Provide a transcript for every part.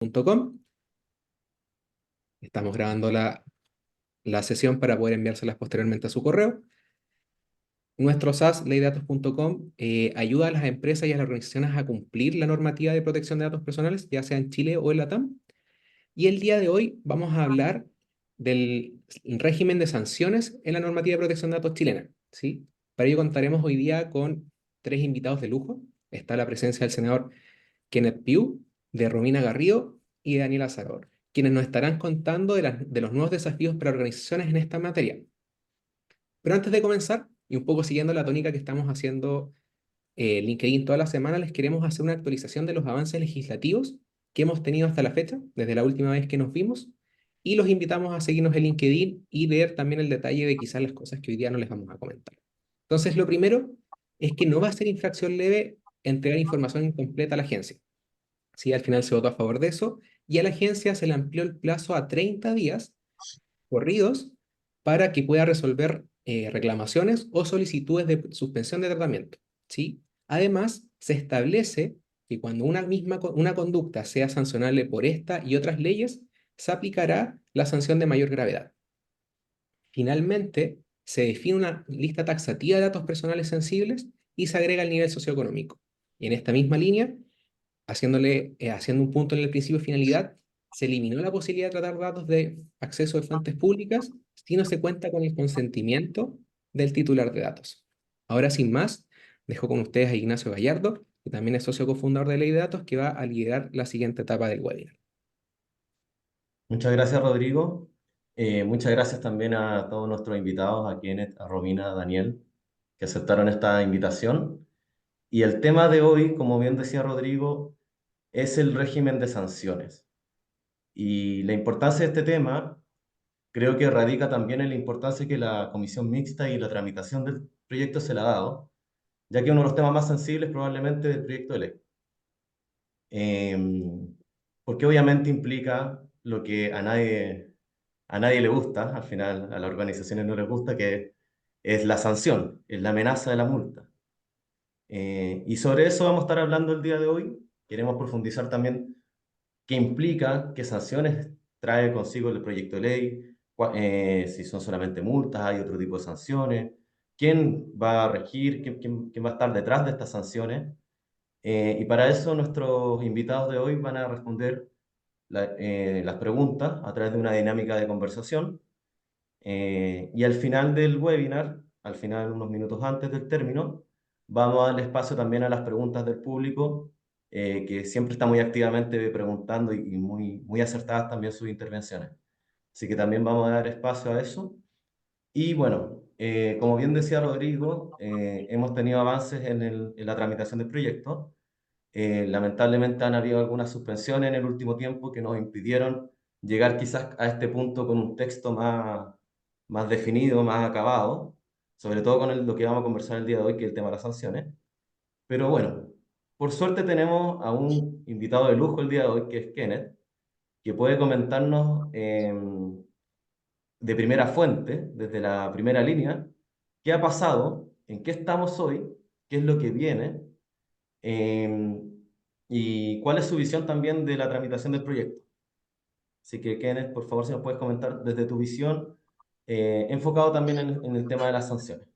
.com. Estamos grabando la sesión para poder enviárselas posteriormente a su correo. Nuestro SaaS, leydatos.com, ayuda a las empresas y a las organizaciones a cumplir la normativa de protección de datos personales, ya sea en Chile o en Latam. Y el día de hoy vamos a hablar del régimen de sanciones en la normativa de protección de datos chilena, ¿sí? Para ello contaremos hoy día con tres invitados de lujo. Está la presencia del senador Kenneth Pugh, de Romina Garrido y de Daniela Saror, quienes nos estarán contando de los nuevos desafíos para organizaciones en esta materia. Pero antes de comenzar, y un poco siguiendo la tónica que estamos haciendo LinkedIn toda la semana, les queremos hacer una actualización de los avances legislativos que hemos tenido hasta la fecha, desde la última vez que nos vimos, y los invitamos a seguirnos en LinkedIn y leer también el detalle de quizás las cosas que hoy día no les vamos a comentar. Entonces, lo primero es que no va a ser infracción leve entregar información incompleta a la agencia. Sí, al final se votó a favor de eso, y a la agencia se le amplió el plazo a 30 días corridos para que pueda resolver reclamaciones o solicitudes de suspensión de tratamiento, ¿sí? Además, se establece que cuando una conducta sea sancionable por esta y otras leyes, se aplicará la sanción de mayor gravedad. Finalmente, se define una lista taxativa de datos personales sensibles y se agrega el nivel socioeconómico. Y en esta misma línea, haciendo un punto en el principio de finalidad, se eliminó la posibilidad de tratar datos de acceso de fuentes públicas si no se cuenta con el consentimiento del titular de datos. Ahora, sin más, dejo con ustedes a Ignacio Gallardo, que también es socio cofundador de Ley de Datos, que va a liderar la siguiente etapa del webinar. Muchas gracias, Rodrigo. Muchas gracias también a todos nuestros invitados, a Kenneth, a Romina, a Daniel, que aceptaron esta invitación. Y el tema de hoy, como bien decía Rodrigo, es el régimen de sanciones. Y la importancia de este tema creo que radica también en la importancia que la comisión mixta y la tramitación del proyecto se le ha dado, ya que es uno de los temas más sensibles probablemente del proyecto de ley. Porque obviamente implica lo que a nadie le gusta, al final a las organizaciones no les gusta, que es la sanción, es la amenaza de la multa. Y sobre eso vamos a estar hablando el día de hoy. Queremos profundizar también qué implica, qué sanciones trae consigo el proyecto de ley, si son solamente multas, hay otro tipo de sanciones, quién va a regir, quién va a estar detrás de estas sanciones. Y para eso nuestros invitados de hoy van a responder las preguntas a través de una dinámica de conversación. Y al final del webinar, al final, unos minutos antes del término, vamos a darle espacio también a las preguntas del público, que siempre está muy activamente preguntando y muy acertadas también sus intervenciones. Así que también vamos a dar espacio a eso. Y bueno, como bien decía Rodrigo, hemos tenido avances en la tramitación del proyecto. Lamentablemente han habido algunas suspensiones en el último tiempo que nos impidieron llegar quizás a este punto con un texto más definido, más acabado, sobre todo con lo que vamos a conversar el día de hoy, que es el tema de las sanciones. Pero bueno, por suerte tenemos a un invitado de lujo el día de hoy, que es Kenneth, que puede comentarnos de primera fuente, desde la primera línea, qué ha pasado, en qué estamos hoy, qué es lo que viene, eh, y cuál es su visión también de la tramitación del proyecto. Así que, Kenneth, por favor, si nos puedes comentar desde tu visión, enfocado también en el tema de las sanciones.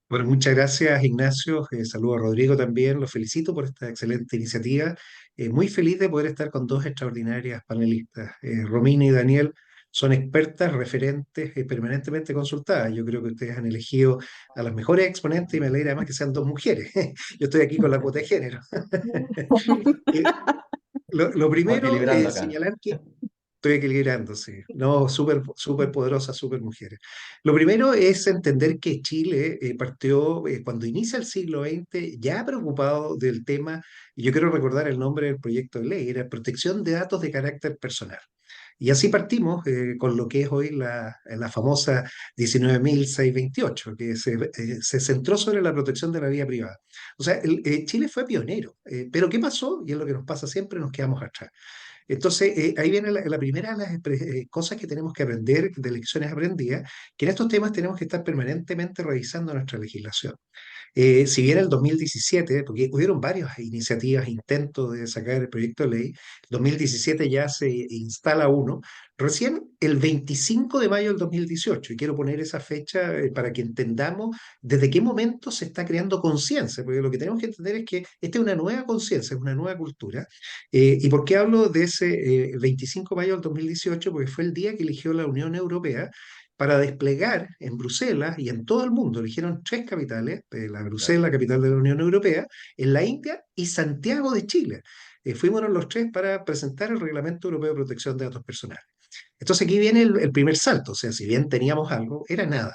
Bueno, muchas gracias, Ignacio. Saludo a Rodrigo también. Lo felicito por esta excelente iniciativa. Muy feliz de poder estar con dos extraordinarias panelistas. Romina y Daniel son expertas, referentes, permanentemente consultadas. Yo creo que ustedes han elegido a las mejores exponentes y me alegra además que sean dos mujeres. Yo estoy aquí con la cuota de género. Eh, lo Vamos primero, equilibrando acá. señalar que estoy equilibrando, sí. No, súper, súper poderosas, súper mujeres. Lo primero es entender que Chile partió, cuando inicia el siglo XX, ya preocupado del tema, y yo quiero recordar el nombre del proyecto de ley, era Protección de Datos de Carácter Personal. Y así partimos con lo que es hoy la famosa 19.628, que se centró sobre la protección de la vida privada. O sea, Chile fue pionero, pero ¿qué pasó? Y es lo que nos pasa siempre, nos quedamos atrás. Entonces, ahí viene la primera de las cosas que tenemos que aprender de lecciones aprendidas, que en estos temas tenemos que estar permanentemente revisando nuestra legislación. Si bien el 2017, porque hubieron varias iniciativas, intentos de sacar el proyecto de ley, 2017 ya se instala uno, recién el 25 de mayo del 2018, y quiero poner esa fecha para que entendamos desde qué momento se está creando conciencia, porque lo que tenemos que entender es que esta es una nueva conciencia, es una nueva cultura. ¿Y por qué hablo de ese 25 de mayo del 2018? Porque fue el día que eligió la Unión Europea para desplegar en Bruselas y en todo el mundo. Eligieron tres capitales, la Claro. Bruselas, capital de la Unión Europea, en la India y Santiago de Chile. Fuimos los tres para presentar el Reglamento Europeo de Protección de Datos Personales. Entonces aquí viene el primer salto, o sea, si bien teníamos algo, era nada.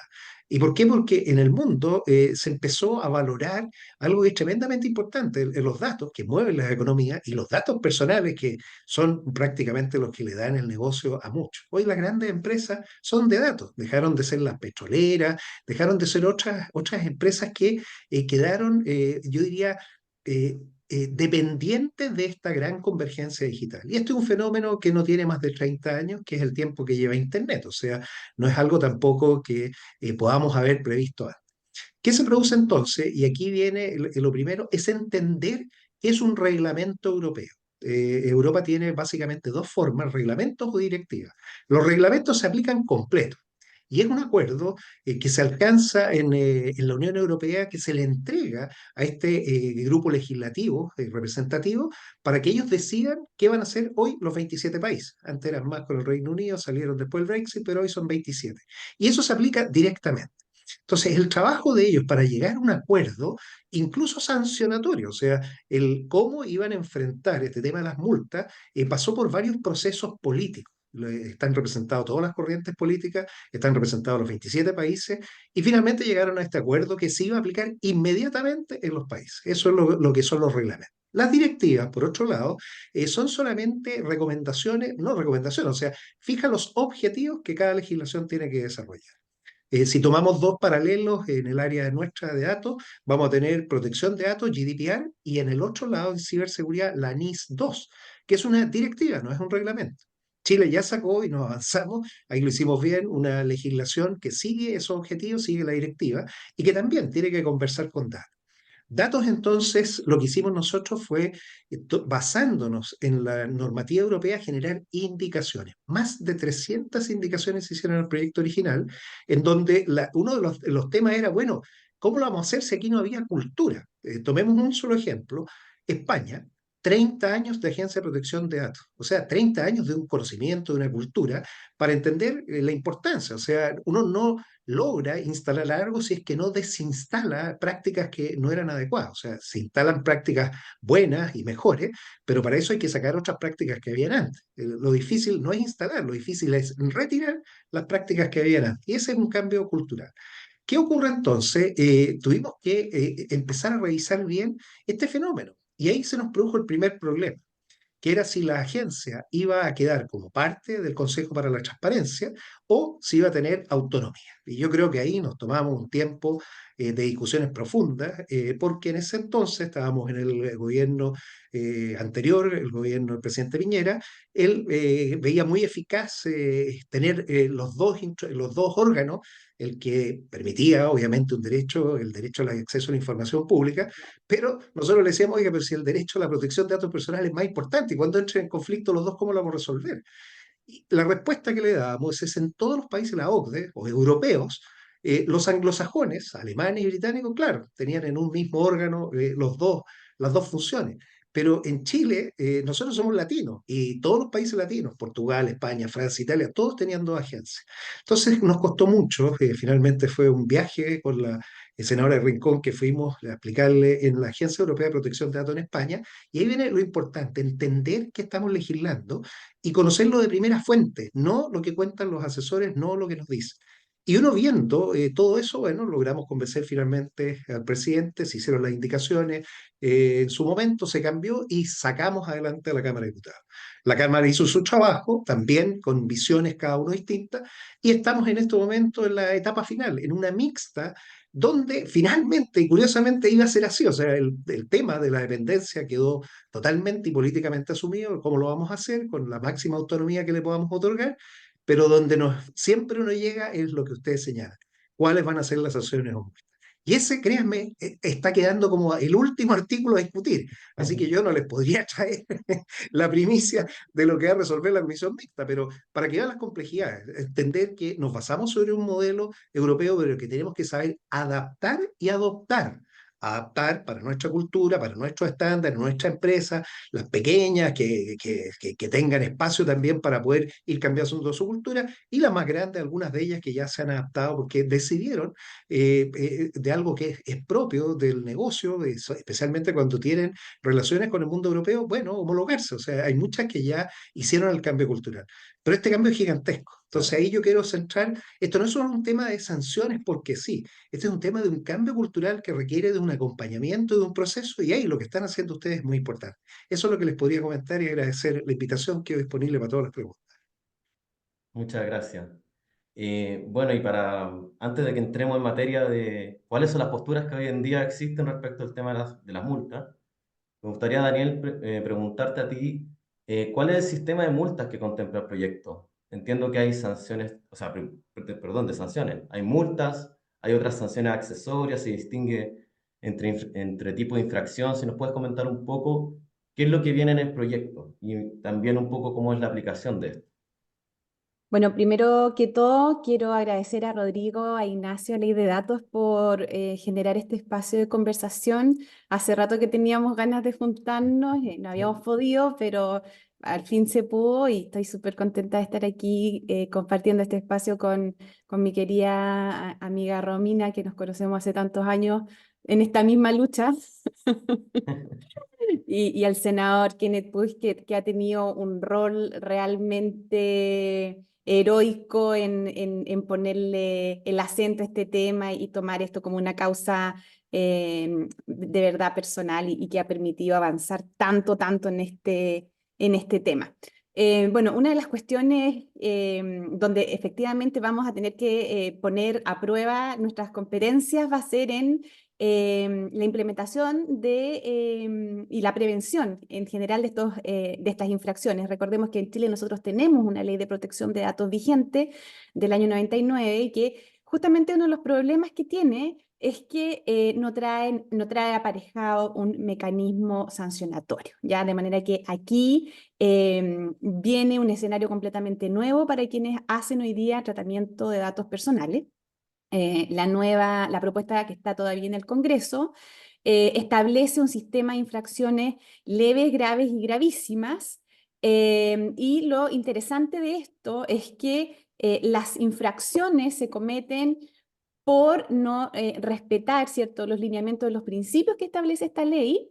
¿Y por qué? Porque en el mundo se empezó a valorar algo que es tremendamente importante, los datos que mueven las economías y los datos personales que son prácticamente los que le dan el negocio a muchos. Hoy las grandes empresas son de datos, dejaron de ser las petroleras, dejaron de ser otras empresas que quedaron, yo diría, eh, dependientes de esta gran convergencia digital. Y esto es un fenómeno que no tiene más de 30 años, que es el tiempo que lleva Internet. O sea, no es algo tampoco que podamos haber previsto antes. ¿Qué se produce entonces? Y aquí viene lo primero, es entender qué es un reglamento europeo. Europa tiene básicamente dos formas, reglamentos o directivas. Los reglamentos se aplican completos. Y es un acuerdo que se alcanza en la Unión Europea, que se le entrega a este grupo legislativo, representativo, para que ellos decidan qué van a hacer hoy los 27 países. Antes eran más con el Reino Unido, salieron después el Brexit, pero hoy son 27. Y eso se aplica directamente. Entonces, el trabajo de ellos para llegar a un acuerdo, incluso sancionatorio, o sea, el cómo iban a enfrentar este tema de las multas, pasó por varios procesos políticos. Están representados todas las corrientes políticas, están representados los 27 países y finalmente llegaron a este acuerdo que se iba a aplicar inmediatamente en los países. Eso es lo que son los reglamentos. Las directivas, por otro lado, son solamente recomendaciones, no recomendaciones, o sea, fija los objetivos que cada legislación tiene que desarrollar. Si tomamos dos paralelos en el área nuestra de datos, vamos a tener protección de datos, GDPR, y en el otro lado, en ciberseguridad, la NIS 2, que es una directiva, no es un reglamento. Chile ya sacó y nos avanzamos, ahí lo hicimos bien, una legislación que sigue esos objetivos, sigue la directiva y que también tiene que conversar con datos. Datos, entonces, lo que hicimos nosotros fue, basándonos en la normativa europea, generar indicaciones. Más de 300 indicaciones se hicieron en el proyecto original, en donde uno de los temas era, bueno, ¿cómo lo vamos a hacer si aquí no había cultura? Tomemos un solo ejemplo. España, 30 años de Agencia de Protección de Datos, o sea, 30 años de un conocimiento, de una cultura, para entender la importancia. O sea, uno no logra instalar algo si es que no desinstala prácticas que no eran adecuadas. O sea, se instalan prácticas buenas y mejores, pero para eso hay que sacar otras prácticas que habían antes. Lo difícil no es instalar, lo difícil es retirar las prácticas que habían antes. Y ese es un cambio cultural. ¿Qué ocurre entonces? Tuvimos que empezar a revisar bien este fenómeno. Y ahí se nos produjo el primer problema, que era si la agencia iba a quedar como parte del Consejo para la Transparencia o si iba a tener autonomía. Y yo creo que ahí nos tomamos un tiempo de discusiones profundas, porque en ese entonces estábamos en el gobierno anterior, el gobierno del presidente Piñera. Él veía muy eficaz tener los dos órganos, el que permitía obviamente un derecho, el derecho al acceso a la información pública, pero nosotros le decíamos, oiga, pero si el derecho a la protección de datos personales es más importante, y cuando entren en conflicto los dos, ¿cómo lo vamos a resolver? Y la respuesta que le dábamos es en todos los países de la OCDE o europeos, los anglosajones, alemanes y británicos, claro, tenían en un mismo órgano las dos funciones. Pero en Chile, nosotros somos latinos y todos los países latinos, Portugal, España, Francia, Italia, todos tenían dos agencias. Entonces nos costó mucho, finalmente fue un viaje con la senadora de Rincón que fuimos a aplicarle en la Agencia Europea de Protección de Datos en España. Y ahí viene lo importante, entender que estamos legislando y conocerlo de primera fuente, no lo que cuentan los asesores, no lo que nos dicen. Y uno viendo todo eso, bueno, logramos convencer finalmente al presidente, se hicieron las indicaciones, en su momento se cambió y sacamos adelante a la Cámara de Diputados. La Cámara hizo su trabajo, también con visiones cada uno distintas, y estamos en este momento en la etapa final, en una mixta, donde finalmente y curiosamente iba a ser así, o sea, el tema de la dependencia quedó totalmente y políticamente asumido, cómo lo vamos a hacer, con la máxima autonomía que le podamos otorgar, pero donde siempre uno llega es lo que ustedes señalan, cuáles van a ser las sanciones o multas. Y ese, créanme, está quedando como el último artículo a discutir. Así que yo no les podría traer la primicia de lo que va a resolver la comisión mixta, pero para que vean las complejidades, entender que nos basamos sobre un modelo europeo, pero que tenemos que saber adaptar y adoptar. Adaptar para nuestra cultura, para nuestros estándares, nuestra empresa, las pequeñas que tengan espacio también para poder ir cambiando su cultura, y las más grandes, algunas de ellas que ya se han adaptado porque decidieron de algo que es propio del negocio, especialmente cuando tienen relaciones con el mundo europeo, bueno, homologarse. O sea, hay muchas que ya hicieron el cambio cultural. Pero este cambio es gigantesco. Entonces ahí yo quiero centrar, esto no es solo un tema de sanciones porque sí, este es un tema de un cambio cultural que requiere de un acompañamiento, de un proceso, y ahí lo que están haciendo ustedes es muy importante. Eso es lo que les podría comentar y agradecer la invitación, que es disponible para todas las preguntas. Muchas gracias. Bueno, y antes de que entremos en materia de cuáles son las posturas que hoy en día existen respecto al tema de las multas, me gustaría, Daniel, preguntarte a ti, ¿cuál es el sistema de multas que contempla el proyecto? Entiendo que hay sanciones, o sea, perdón, de sanciones. Hay multas, hay otras sanciones accesorias, se distingue entre tipo de infracción. Si nos puedes comentar un poco qué es lo que viene en el proyecto y también un poco cómo es la aplicación de esto. Bueno, primero que todo, quiero agradecer a Rodrigo, a Ignacio, a Ley de Datos por generar este espacio de conversación. Hace rato que teníamos ganas de juntarnos, no habíamos podido, pero al fin se pudo y estoy súper contenta de estar aquí compartiendo este espacio con mi querida amiga Romina, que nos conocemos hace tantos años en esta misma lucha. Y al senador Kenneth Bush, que ha tenido un rol realmente heroico en ponerle el acento a este tema y tomar esto como una causa de verdad personal y que ha permitido avanzar tanto en este tema. Bueno, una de las cuestiones donde efectivamente vamos a tener que poner a prueba nuestras competencias va a ser en la implementación y la prevención en general de estas infracciones. Recordemos que en Chile nosotros tenemos una ley de protección de datos vigente del año 99 y que justamente uno de los problemas que tiene es que no trae aparejado un mecanismo sancionatorio, ¿ya? De manera que aquí viene un escenario completamente nuevo para quienes hacen hoy día tratamiento de datos personales. La propuesta que está todavía en el Congreso, establece un sistema de infracciones leves, graves y gravísimas. Y lo interesante de esto es que las infracciones se cometen por no respetar, ¿cierto?, los lineamientos de los principios que establece esta ley,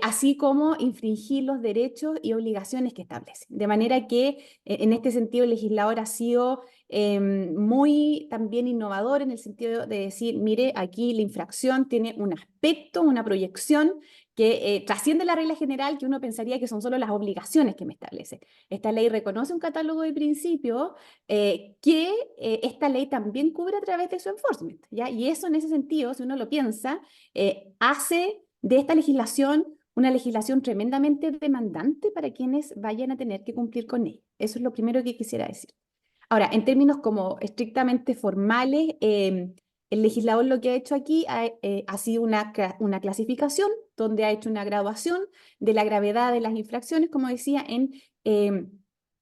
así como infringir los derechos y obligaciones que establece. De manera que en este sentido el legislador ha sido muy también innovador en el sentido de decir, mire, aquí la infracción tiene un aspecto, una proyección que trasciende la regla general, que uno pensaría que son solo las obligaciones que me establece. Esta ley reconoce un catálogo de principios que esta ley también cubre a través de su enforcement, ¿ya? Y eso en ese sentido, si uno lo piensa, hace de esta legislación una legislación tremendamente demandante para quienes vayan a tener que cumplir con ella. Eso es lo primero que quisiera decir. Ahora, en términos como estrictamente formales, el legislador lo que ha hecho aquí ha sido una clasificación donde ha hecho una graduación de la gravedad de las infracciones, como decía, en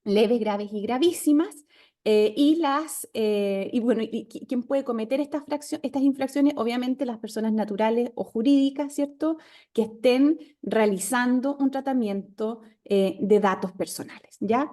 leves, graves y gravísimas. Bueno, ¿quién puede cometer estas infracciones? Obviamente las personas naturales o jurídicas, ¿cierto?, que estén realizando un tratamiento de datos personales, ¿ya?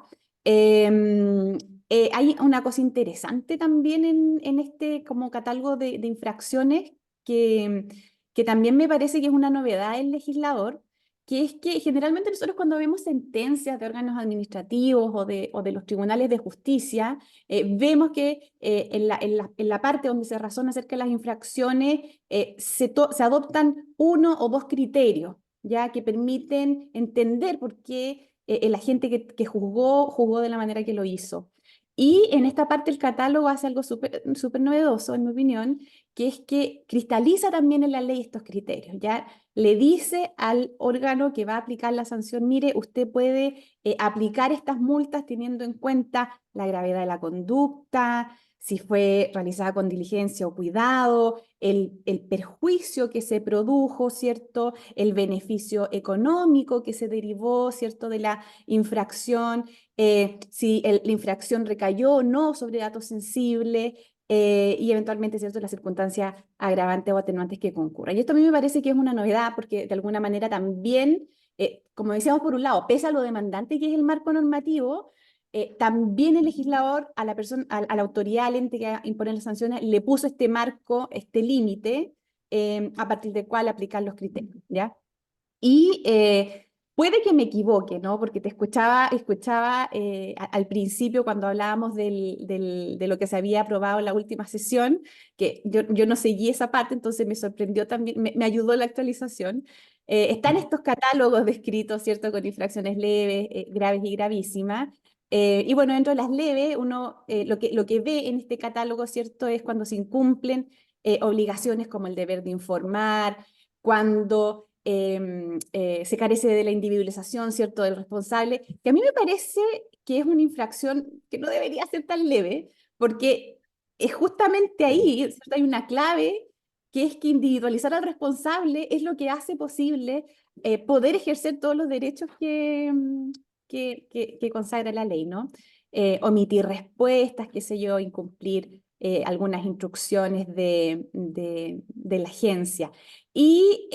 Hay una cosa interesante también en este como catálogo de infracciones que también me parece que es una novedad del legislador, que es que generalmente nosotros cuando vemos sentencias de órganos administrativos o de los tribunales de justicia, vemos que en la parte donde se razona acerca de las infracciones, se adoptan uno o dos criterios, ya que permiten entender por qué el agente que juzgó de la manera que lo hizo. Y en esta parte el catálogo hace algo súper novedoso, en mi opinión, que es que cristaliza también en la ley estos criterios, ¿ya? Le dice al órgano que va a aplicar la sanción, mire, usted puede aplicar estas multas teniendo en cuenta la gravedad de la conducta, si fue realizada con diligencia o cuidado, el perjuicio que se produjo, ¿cierto? El beneficio económico que se derivó, ¿cierto? De la infracción, si la infracción recayó o no sobre datos sensibles, y eventualmente, ¿cierto?, las circunstancias agravantes o atenuantes que concurran. Y esto a mí me parece que es una novedad porque de alguna manera también, como decíamos por un lado, pese a lo demandante que es el marco normativo, también el legislador a la persona, a la autoridad, al ente que impone las sanciones, le puso este marco, este límite, a partir del cual aplicar los criterios, ¿ya? Y puede que me equivoque, ¿no? Porque te escuchaba al principio cuando hablábamos de lo que se había aprobado en la última sesión, que yo no seguí esa parte, entonces me sorprendió también, me ayudó la actualización. Están estos catálogos descritos, ¿cierto? Con infracciones leves, graves y gravísimas. Y bueno, dentro de las leves, uno lo que ve en este catálogo, ¿cierto? Es cuando se incumplen obligaciones como el deber de informar, cuando se carece de la individualización, ¿cierto?, del responsable, que a mí me parece que es una infracción que no debería ser tan leve, porque es justamente ahí, ¿cierto?, hay una clave, que es que individualizar al responsable es lo que hace posible poder ejercer todos los derechos que consagra la ley, ¿no? Omitir respuestas, qué sé yo, incumplir algunas instrucciones de la agencia. Y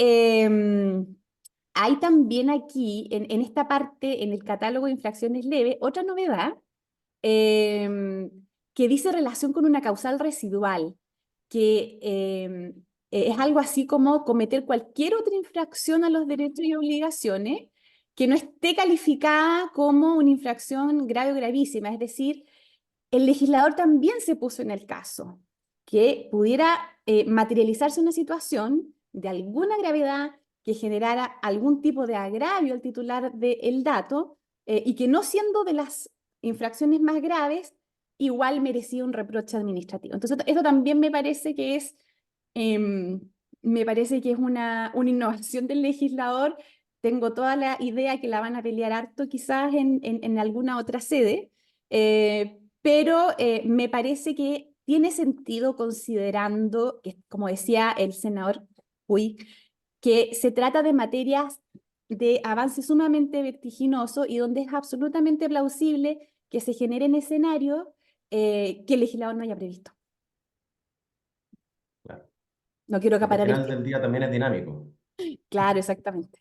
hay también aquí, en esta parte, en el catálogo de infracciones leves, otra novedad eh, que dice relación con una causal residual, que es algo así como cometer cualquier otra infracción a los derechos y obligaciones que no esté calificada como una infracción grave o gravísima. Es decir, el legislador también se puso en el caso que pudiera materializarse una situación de alguna gravedad que generara algún tipo de agravio al titular del dato y que no siendo de las infracciones más graves, igual merecía un reproche administrativo. Entonces, esto también eh, me parece que es una innovación del legislador. Tengo toda la idea que la van a pelear harto quizás en alguna otra sede, pero me parece que tiene sentido considerando, que, como decía el senador Puig, que se trata de materias de avance sumamente vertiginoso y donde es absolutamente plausible que se generen escenarios que el legislador no haya previsto. Claro. No quiero Porque al acaparar el final del tiempo. día también es dinámico. Claro, exactamente.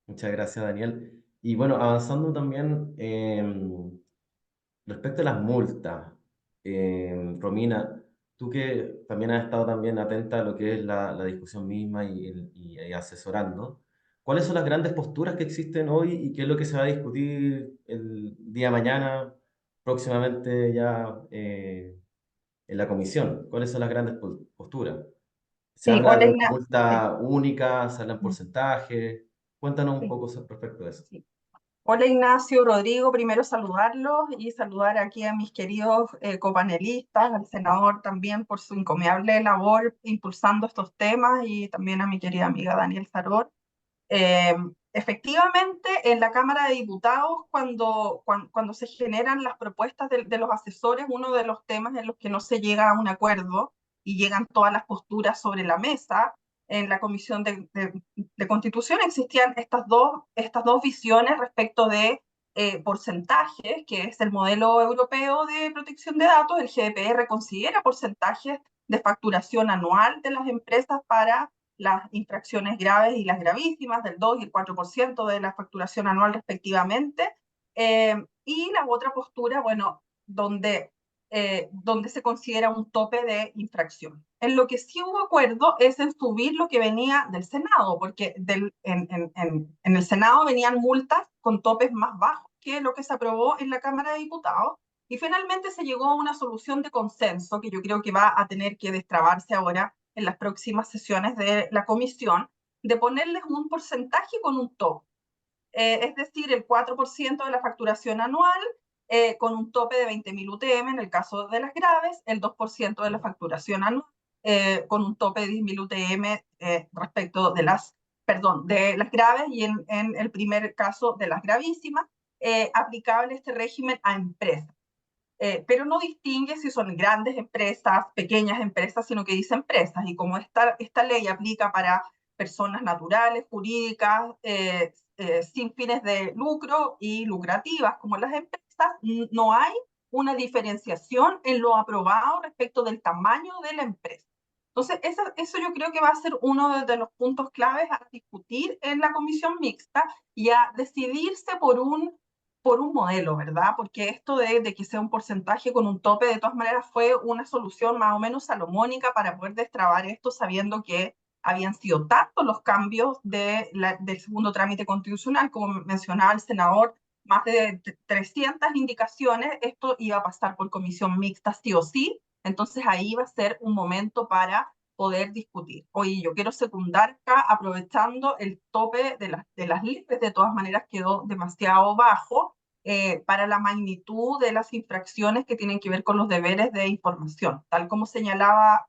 Muchas gracias, Daniel. Y bueno, avanzando también respecto a las multas, Romina, tú que también has estado también atenta a lo que es la discusión misma y asesorando, ¿cuáles son las grandes posturas que existen hoy y qué es lo que se va a discutir el día de mañana, próximamente ya en la comisión? ¿Cuáles son las grandes posturas? ¿Se Sí, habla hola de una Ignacio. multa única? ¿Se habla en Sí, porcentaje? Cuéntanos un sí, poco respecto a eso. sí. Hola Ignacio, Rodrigo, primero saludarlos y saludar aquí a mis queridos copanelistas, al senador también por su encomiable labor impulsando estos temas y también a mi querida amiga Daniel Saror. Eh, Efectivamente, en la Cámara de Diputados, cuando se generan las propuestas de los asesores, uno de los temas en los que no se llega a un acuerdo y llegan todas las posturas sobre la mesa, en la Comisión de Constitución existían estas dos visiones respecto de porcentajes, que es el modelo europeo de protección de datos. El GDPR considera porcentajes de facturación anual de las empresas para las infracciones graves y las gravísimas, del 2 y el 4% de la facturación anual respectivamente. Y la otra postura, bueno, donde se considera un tope de infracción. En lo que sí hubo acuerdo es en subir lo que venía del Senado, porque en el Senado venían multas con topes más bajos que lo que se aprobó en la Cámara de Diputados, y finalmente se llegó a una solución de consenso que yo creo que va a tener que destrabarse ahora en las próximas sesiones de la comisión, de ponerles un porcentaje con un tope. Es decir, el 4% de la facturación anual, con un tope de 20.000 UTM en el caso de las graves, el 2% de la facturación anual, con un tope de 10.000 UTM respecto de de las graves, y en el primer caso de las gravísimas, aplicable este régimen a empresas. Pero no distingue si son grandes empresas, pequeñas empresas, sino que dice empresas. Y como esta ley aplica para personas naturales, jurídicas, sin fines de lucro y lucrativas como las empresas, no hay una diferenciación en lo aprobado respecto del tamaño de la empresa. Entonces, eso yo creo que va a ser uno de los puntos claves a discutir en la comisión mixta y a decidirse por un modelo, ¿verdad? Porque esto de que sea un porcentaje con un tope, de todas maneras, fue una solución más o menos salomónica para poder destrabar esto, sabiendo que habían sido tantos los cambios del segundo trámite constitucional, como mencionaba el senador, más de 300 indicaciones, esto iba a pasar por comisión mixta sí o sí, entonces ahí va a ser un momento para poder discutir. Oye, yo quiero secundar acá, aprovechando el tope de las leyes, de todas maneras quedó demasiado bajo, para la magnitud de las infracciones que tienen que ver con los deberes de información, tal como señalaba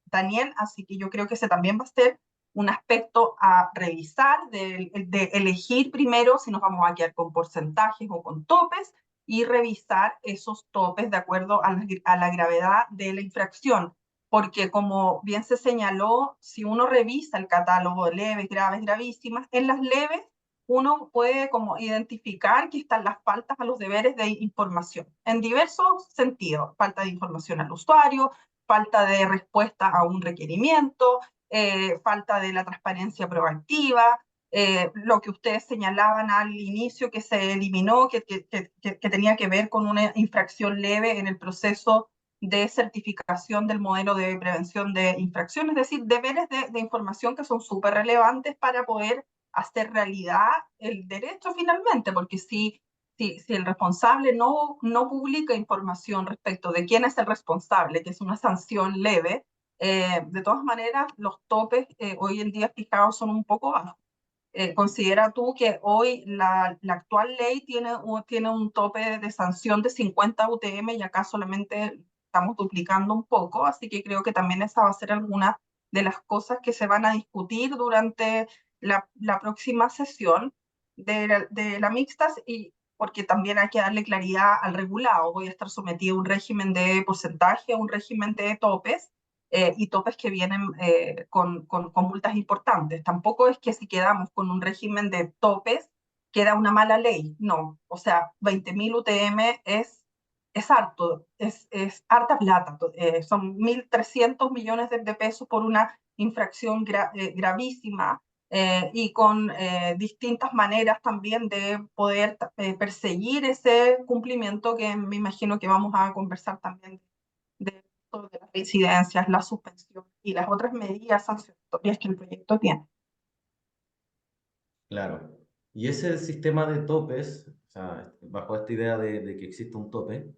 Daniel, así que yo creo que ese también va a ser un aspecto a revisar, de elegir primero si nos vamos a quedar con porcentajes o con topes, y revisar esos topes de acuerdo a la gravedad de la infracción, porque como bien se señaló, si uno revisa el catálogo de leves, graves, gravísimas, en las leves uno puede como identificar que están las faltas a los deberes de información en diversos sentidos: falta de información al usuario, falta de respuesta a un requerimiento, falta de la transparencia proactiva, lo que ustedes señalaban al inicio que se eliminó, que tenía que ver con una infracción leve en el proceso de certificación del modelo de prevención de infracciones, es decir, deberes de información que son súper relevantes para poder hacer realidad el derecho finalmente, porque si el responsable no publica información respecto de quién es el responsable, que es una sanción leve, de todas maneras los topes hoy en día fijados son un poco bajos. ¿Considera tú que hoy la actual ley tiene un tope de sanción de 50 UTM y acá solamente estamos duplicando un poco? Así que creo que también esa va a ser alguna de las cosas que se van a discutir durante la próxima sesión de la mixtas, y porque también hay que darle claridad al regulado. Voy a estar sometido a un régimen de porcentaje, a un régimen de topes, y topes que vienen con multas importantes. Tampoco es que si quedamos con un régimen de topes queda una mala ley, no. O sea, 20.000 UTM es harto, es harta plata. Son 1.300 millones de pesos por una infracción gravísima, y con distintas maneras también de poder perseguir ese cumplimiento, que me imagino que vamos a conversar también de las reincidencias, la suspensión y las otras medidas sancionatorias que el proyecto tiene. Claro. Y ese sistema de topes, o sea, bajo esta idea de que existe un tope,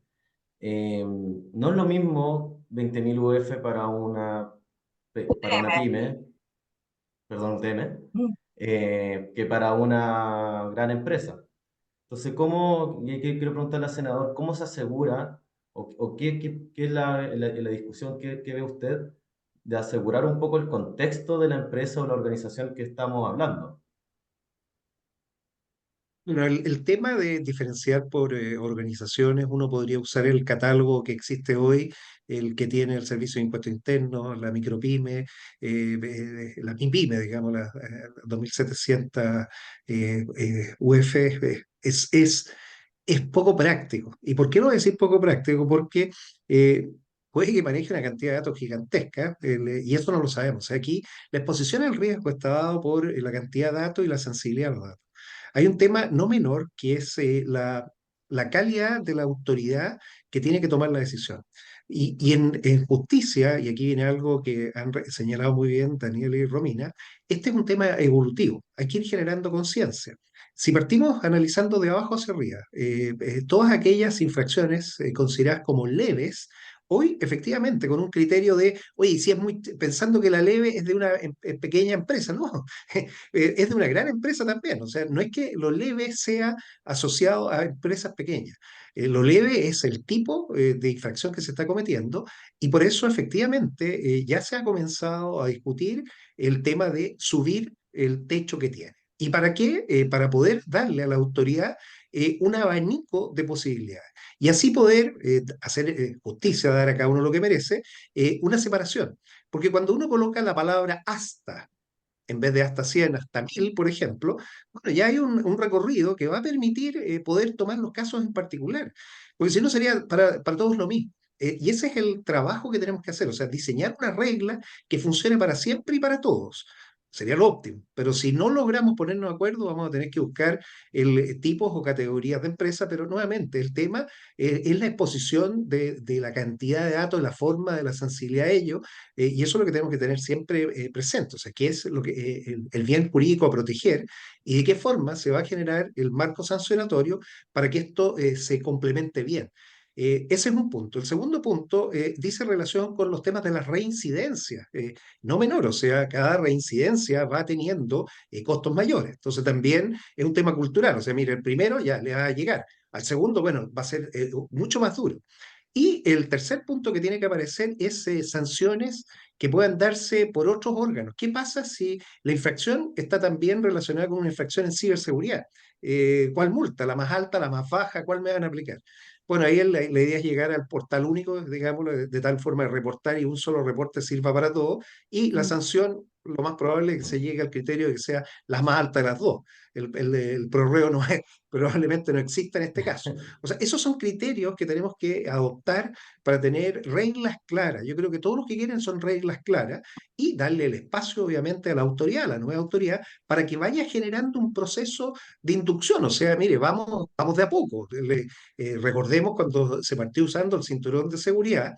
no es lo mismo 20.000 UF para una UTM. pyme, perdón, UTM, Mm. que para una gran empresa. Entonces, y aquí quiero preguntarle al senador, ¿cómo se asegura, o qué es la discusión que ve usted de asegurar un poco el contexto de la empresa o la organización que estamos hablando? Bueno, el tema de diferenciar por organizaciones, uno podría usar el catálogo que existe hoy, el que tiene el Servicio de Impuestos Internos, la micropyme, la MIPYME, digamos, las 2.700 UF, es poco práctico. ¿Y por qué no decir poco práctico? Porque puede que maneje una cantidad de datos gigantesca, y eso no lo sabemos. O sea, aquí la exposición al riesgo está dado por la cantidad de datos y la sensibilidad de los datos. Hay un tema no menor que es la calidad de la autoridad que tiene que tomar la decisión. Y en justicia, y aquí viene algo que han señalado muy bien Daniel y Romina, este es un tema evolutivo, hay que ir generando conciencia. Si partimos analizando de abajo hacia arriba, todas aquellas infracciones consideradas como leves, hoy efectivamente con un criterio de, oye, si es muy, pensando que la leve es de una pequeña empresa, no, es de una gran empresa también, o sea, no es que lo leve sea asociado a empresas pequeñas. Lo leve es el tipo de infracción que se está cometiendo y por eso efectivamente ya se ha comenzado a discutir el tema de subir el techo que tiene. ¿Y para qué? Para poder darle a la autoridad un abanico de posibilidades y así poder hacer justicia, dar a cada uno lo que merece, una separación. Porque cuando uno coloca la palabra hasta en vez de hasta 100, hasta 1000, por ejemplo, bueno, ya hay un recorrido que va a permitir poder tomar los casos en particular, porque si no sería para todos lo mismo. Y ese es el trabajo que tenemos que hacer, o sea, diseñar una regla que funcione para siempre y para todos. Sería lo óptimo, pero si no logramos ponernos de acuerdo, vamos a tener que buscar tipos o categorías de empresa, pero nuevamente el tema es la exposición de la cantidad de datos, la forma de la sensibilidad de ello, y eso es lo que tenemos que tener siempre presente, o sea, qué es lo que, el bien jurídico a proteger y de qué forma se va a generar el marco sancionatorio para que esto se complemente bien. Ese es un punto. El segundo punto dice relación con los temas de las reincidencias, no menor, o sea, cada reincidencia va teniendo costos mayores. Entonces también es un tema cultural, o sea, mire, el primero ya le va a llegar, al segundo, bueno, va a ser mucho más duro. Y el tercer punto que tiene que aparecer es sanciones que puedan darse por otros órganos. ¿Qué pasa si la infracción está también relacionada con una infracción en ciberseguridad? ¿Cuál multa? ¿La más alta, la más baja? ¿Cuál me van a aplicar? Bueno, ahí la idea es llegar al portal único, digamos, de tal forma de reportar y un solo reporte sirva para todo. Y la Mm. sanción, lo más probable es que se llegue al criterio de que sea la más alta de las dos. El prorreo no es, probablemente no exista en este caso. O sea, esos son criterios que tenemos que adoptar para tener reglas claras. Yo creo que todos los que quieren son reglas claras y darle el espacio, obviamente, a la autoridad, a la nueva autoridad, para que vaya generando un proceso de inducción. O sea, mire, vamos de a poco. Recordemos cuando se partió usando el cinturón de seguridad,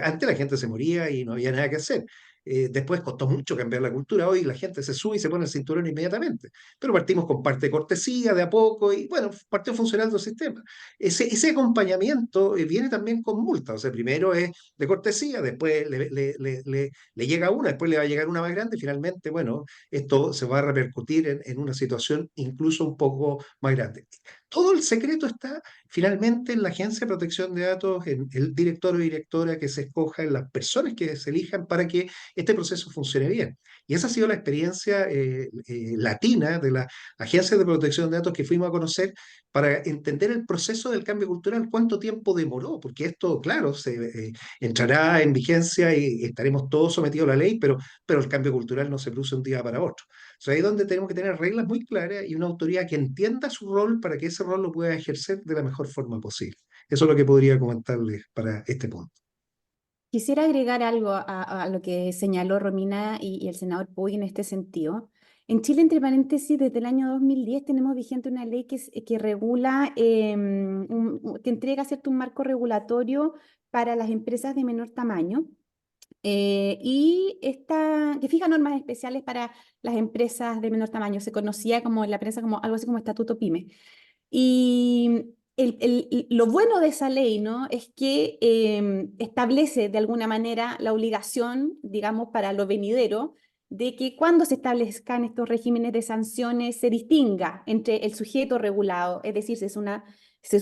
antes la gente se moría y no había nada que hacer. Después costó mucho cambiar la cultura. Hoy la gente se sube y se pone el cinturón inmediatamente. Pero partimos con parte de cortesía, de a poco, y bueno, partió funcionando el sistema. Ese acompañamiento viene también con multa. O sea, primero es de cortesía, después le llega una, después le va a llegar una más grande, y finalmente, bueno, esto se va a repercutir en una situación incluso un poco más grande. Todo el secreto está finalmente en la Agencia de Protección de Datos, en el director o directora que se escoja, en las personas que se elijan para que este proceso funcione bien. Y esa ha sido la experiencia latina de la Agencia de Protección de Datos que fuimos a conocer para entender el proceso del cambio cultural, cuánto tiempo demoró, porque esto, claro, entrará en vigencia y estaremos todos sometidos a la ley, pero el cambio cultural no se produce un día para otro. O sea, ahí es donde tenemos que tener reglas muy claras y una autoridad que entienda su rol para que ese rol lo pueda ejercer de la mejor forma posible. Eso es lo que podría comentarles para este punto. Quisiera agregar algo a lo que señaló Romina y el senador Puy en este sentido. En Chile, entre paréntesis, desde el año 2010 tenemos vigente una ley que regula, que entrega cierto un marco regulatorio para las empresas de menor tamaño. Y que fija normas especiales para las empresas de menor tamaño. Se conocía como en la prensa como algo así como Estatuto PYME. Y lo bueno de esa ley, ¿no? Es que establece de alguna manera la obligación, digamos, para lo venidero, de que cuando se establezcan estos regímenes de sanciones se distinga entre el sujeto regulado, es decir, si es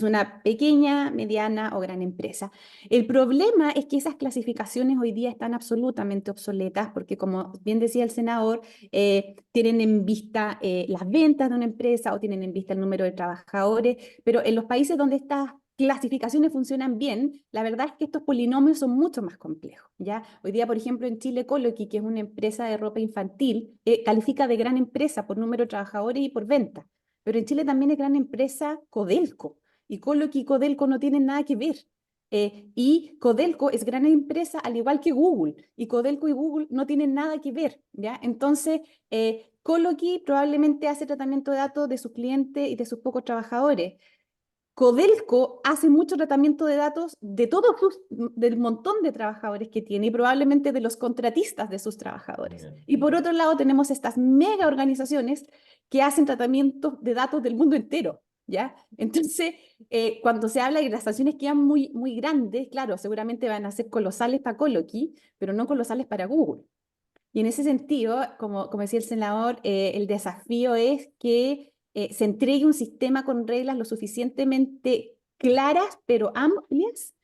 una pequeña, mediana o gran empresa. El problema es que esas clasificaciones hoy día están absolutamente obsoletas porque, como bien decía el senador, tienen en vista las ventas de una empresa o tienen en vista el número de trabajadores, pero en los países donde estas clasificaciones funcionan bien, la verdad es que estos polinomios son mucho más complejos, ¿ya? Hoy día, por ejemplo, en Chile, Coloqui, que es una empresa de ropa infantil, califica de gran empresa por número de trabajadores y por venta, pero en Chile también es gran empresa Codelco, y Coloqui y Codelco no tienen nada que ver. Y Codelco es gran empresa al igual que Google, y Codelco y Google no tienen nada que ver, ¿ya? Entonces, Coloqui probablemente hace tratamiento de datos de sus clientes y de sus pocos trabajadores. Codelco hace mucho tratamiento de datos de del montón de trabajadores que tiene y probablemente de los contratistas de sus trabajadores. Bien. Y por otro lado tenemos estas mega organizaciones que hacen tratamiento de datos del mundo entero, ¿ya? Entonces, cuando se habla y las sanciones quedan muy, muy grandes, claro, seguramente van a ser colosales para Coloqui, pero no colosales para Google. Y en ese sentido, como decía el senador, el desafío es que se entregue un sistema con reglas lo suficientemente claras, pero amplias,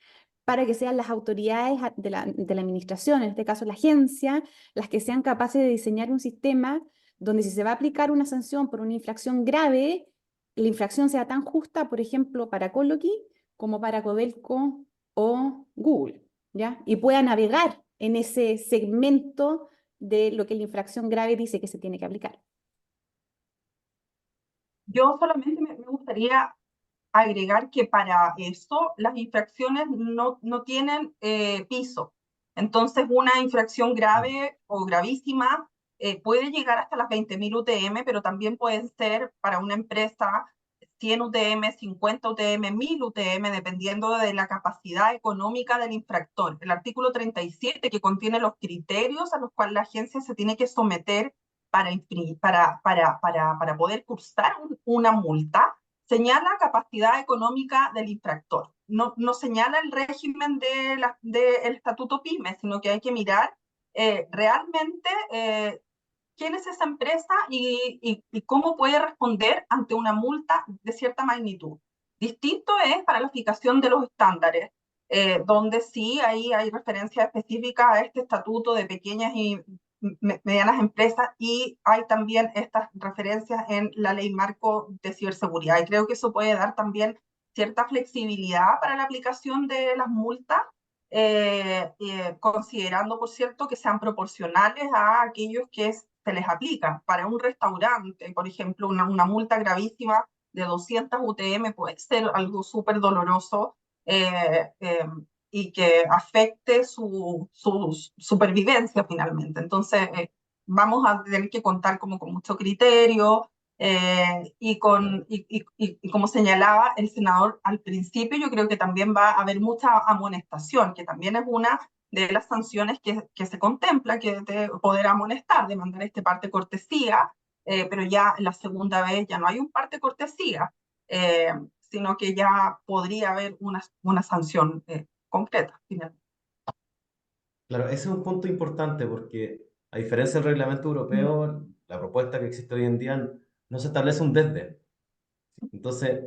para que sean las autoridades de la administración, en este caso la agencia, las que sean capaces de diseñar un sistema donde si se va a aplicar una sanción por una infracción grave, la infracción sea tan justa, por ejemplo, para Coloqui como para Codelco o Google, ¿ya? Y pueda navegar en ese segmento de lo que la infracción grave dice que se tiene que aplicar. Yo solamente me gustaría agregar que para eso las infracciones no tienen piso. Entonces, una infracción grave o gravísima puede llegar hasta las 20.000 UTM, pero también pueden ser para una empresa 100 UTM, 50 UTM, 1000 UTM, dependiendo de la capacidad económica del infractor. El artículo 37, que contiene los criterios a los cuales la agencia se tiene que someter para poder cursar una multa, señala capacidad económica del infractor. No señala el régimen del estatuto PYME, sino que hay que mirar realmente quién es esa empresa y cómo puede responder ante una multa de cierta magnitud. Distinto es para la fijación de los estándares, donde sí hay referencias específicas a este estatuto de pequeñas y medianas empresas, y hay también estas referencias en la ley marco de ciberseguridad. Y creo que eso puede dar también cierta flexibilidad para la aplicación de las multas, considerando, por cierto, que sean proporcionales a aquellos que se les aplica. Para un restaurante, por ejemplo, una multa gravísima de 200 UTM puede ser algo súper doloroso, y que afecte su supervivencia finalmente. Entonces, vamos a tener que contar como con mucho criterio, y como señalaba el senador al principio, yo creo que también va a haber mucha amonestación, que también es una de las sanciones que se contempla, que de poder amonestar, de mandar este parte cortesía, pero ya la segunda vez ya no hay un parte cortesía, sino que ya podría haber una sanción concreta, finalmente. Claro, ese es un punto importante porque, a diferencia del reglamento europeo, la propuesta que existe hoy en día no se establece un desde. Entonces,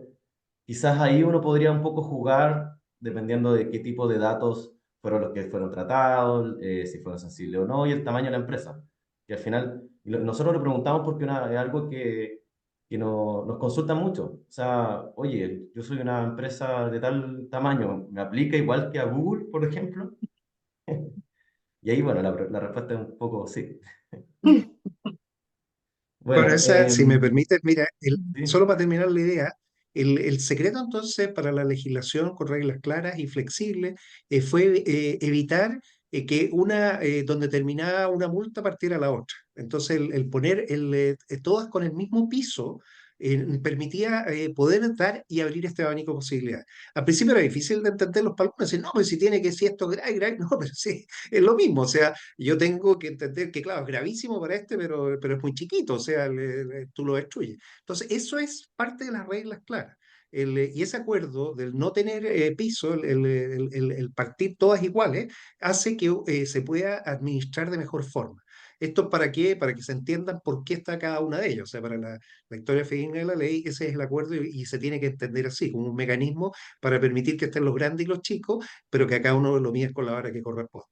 quizás ahí uno podría un poco jugar dependiendo de qué tipo de datos fueron los que fueron tratados, si fueron sensibles o no, y el tamaño de la empresa. Que al final, nosotros lo preguntamos porque es algo que nos consultan mucho. O sea, oye, yo soy una empresa de tal tamaño, ¿me aplica igual que a Google, por ejemplo? Y ahí, bueno, la respuesta es un poco sí. Bueno, Bueno, esa, si me permites, mira, sí. solo para terminar la idea, el secreto entonces para la legislación con reglas claras y flexibles fue evitar que donde terminaba una multa partiera la otra. Entonces, el poner todas con el mismo piso permitía poder dar y abrir este abanico de posibilidades. Al principio era difícil de entender los palabras, decir, no, pero si tiene que, si esto es grave, grave, no, pero sí, es lo mismo, o sea, yo tengo que entender que, claro, es gravísimo para este, pero es muy chiquito, o sea, tú lo destruyes. Entonces, eso es parte de las reglas claras. Y ese acuerdo del no tener piso, el partir todas iguales, hace que se pueda administrar de mejor forma. ¿Esto para qué? Para que se entiendan por qué está cada una de ellas. O sea, para la historia fidedigna de la ley, ese es el acuerdo y se tiene que entender así, como un mecanismo para permitir que estén los grandes y los chicos, pero que a cada uno lo míes con la vara que corresponde.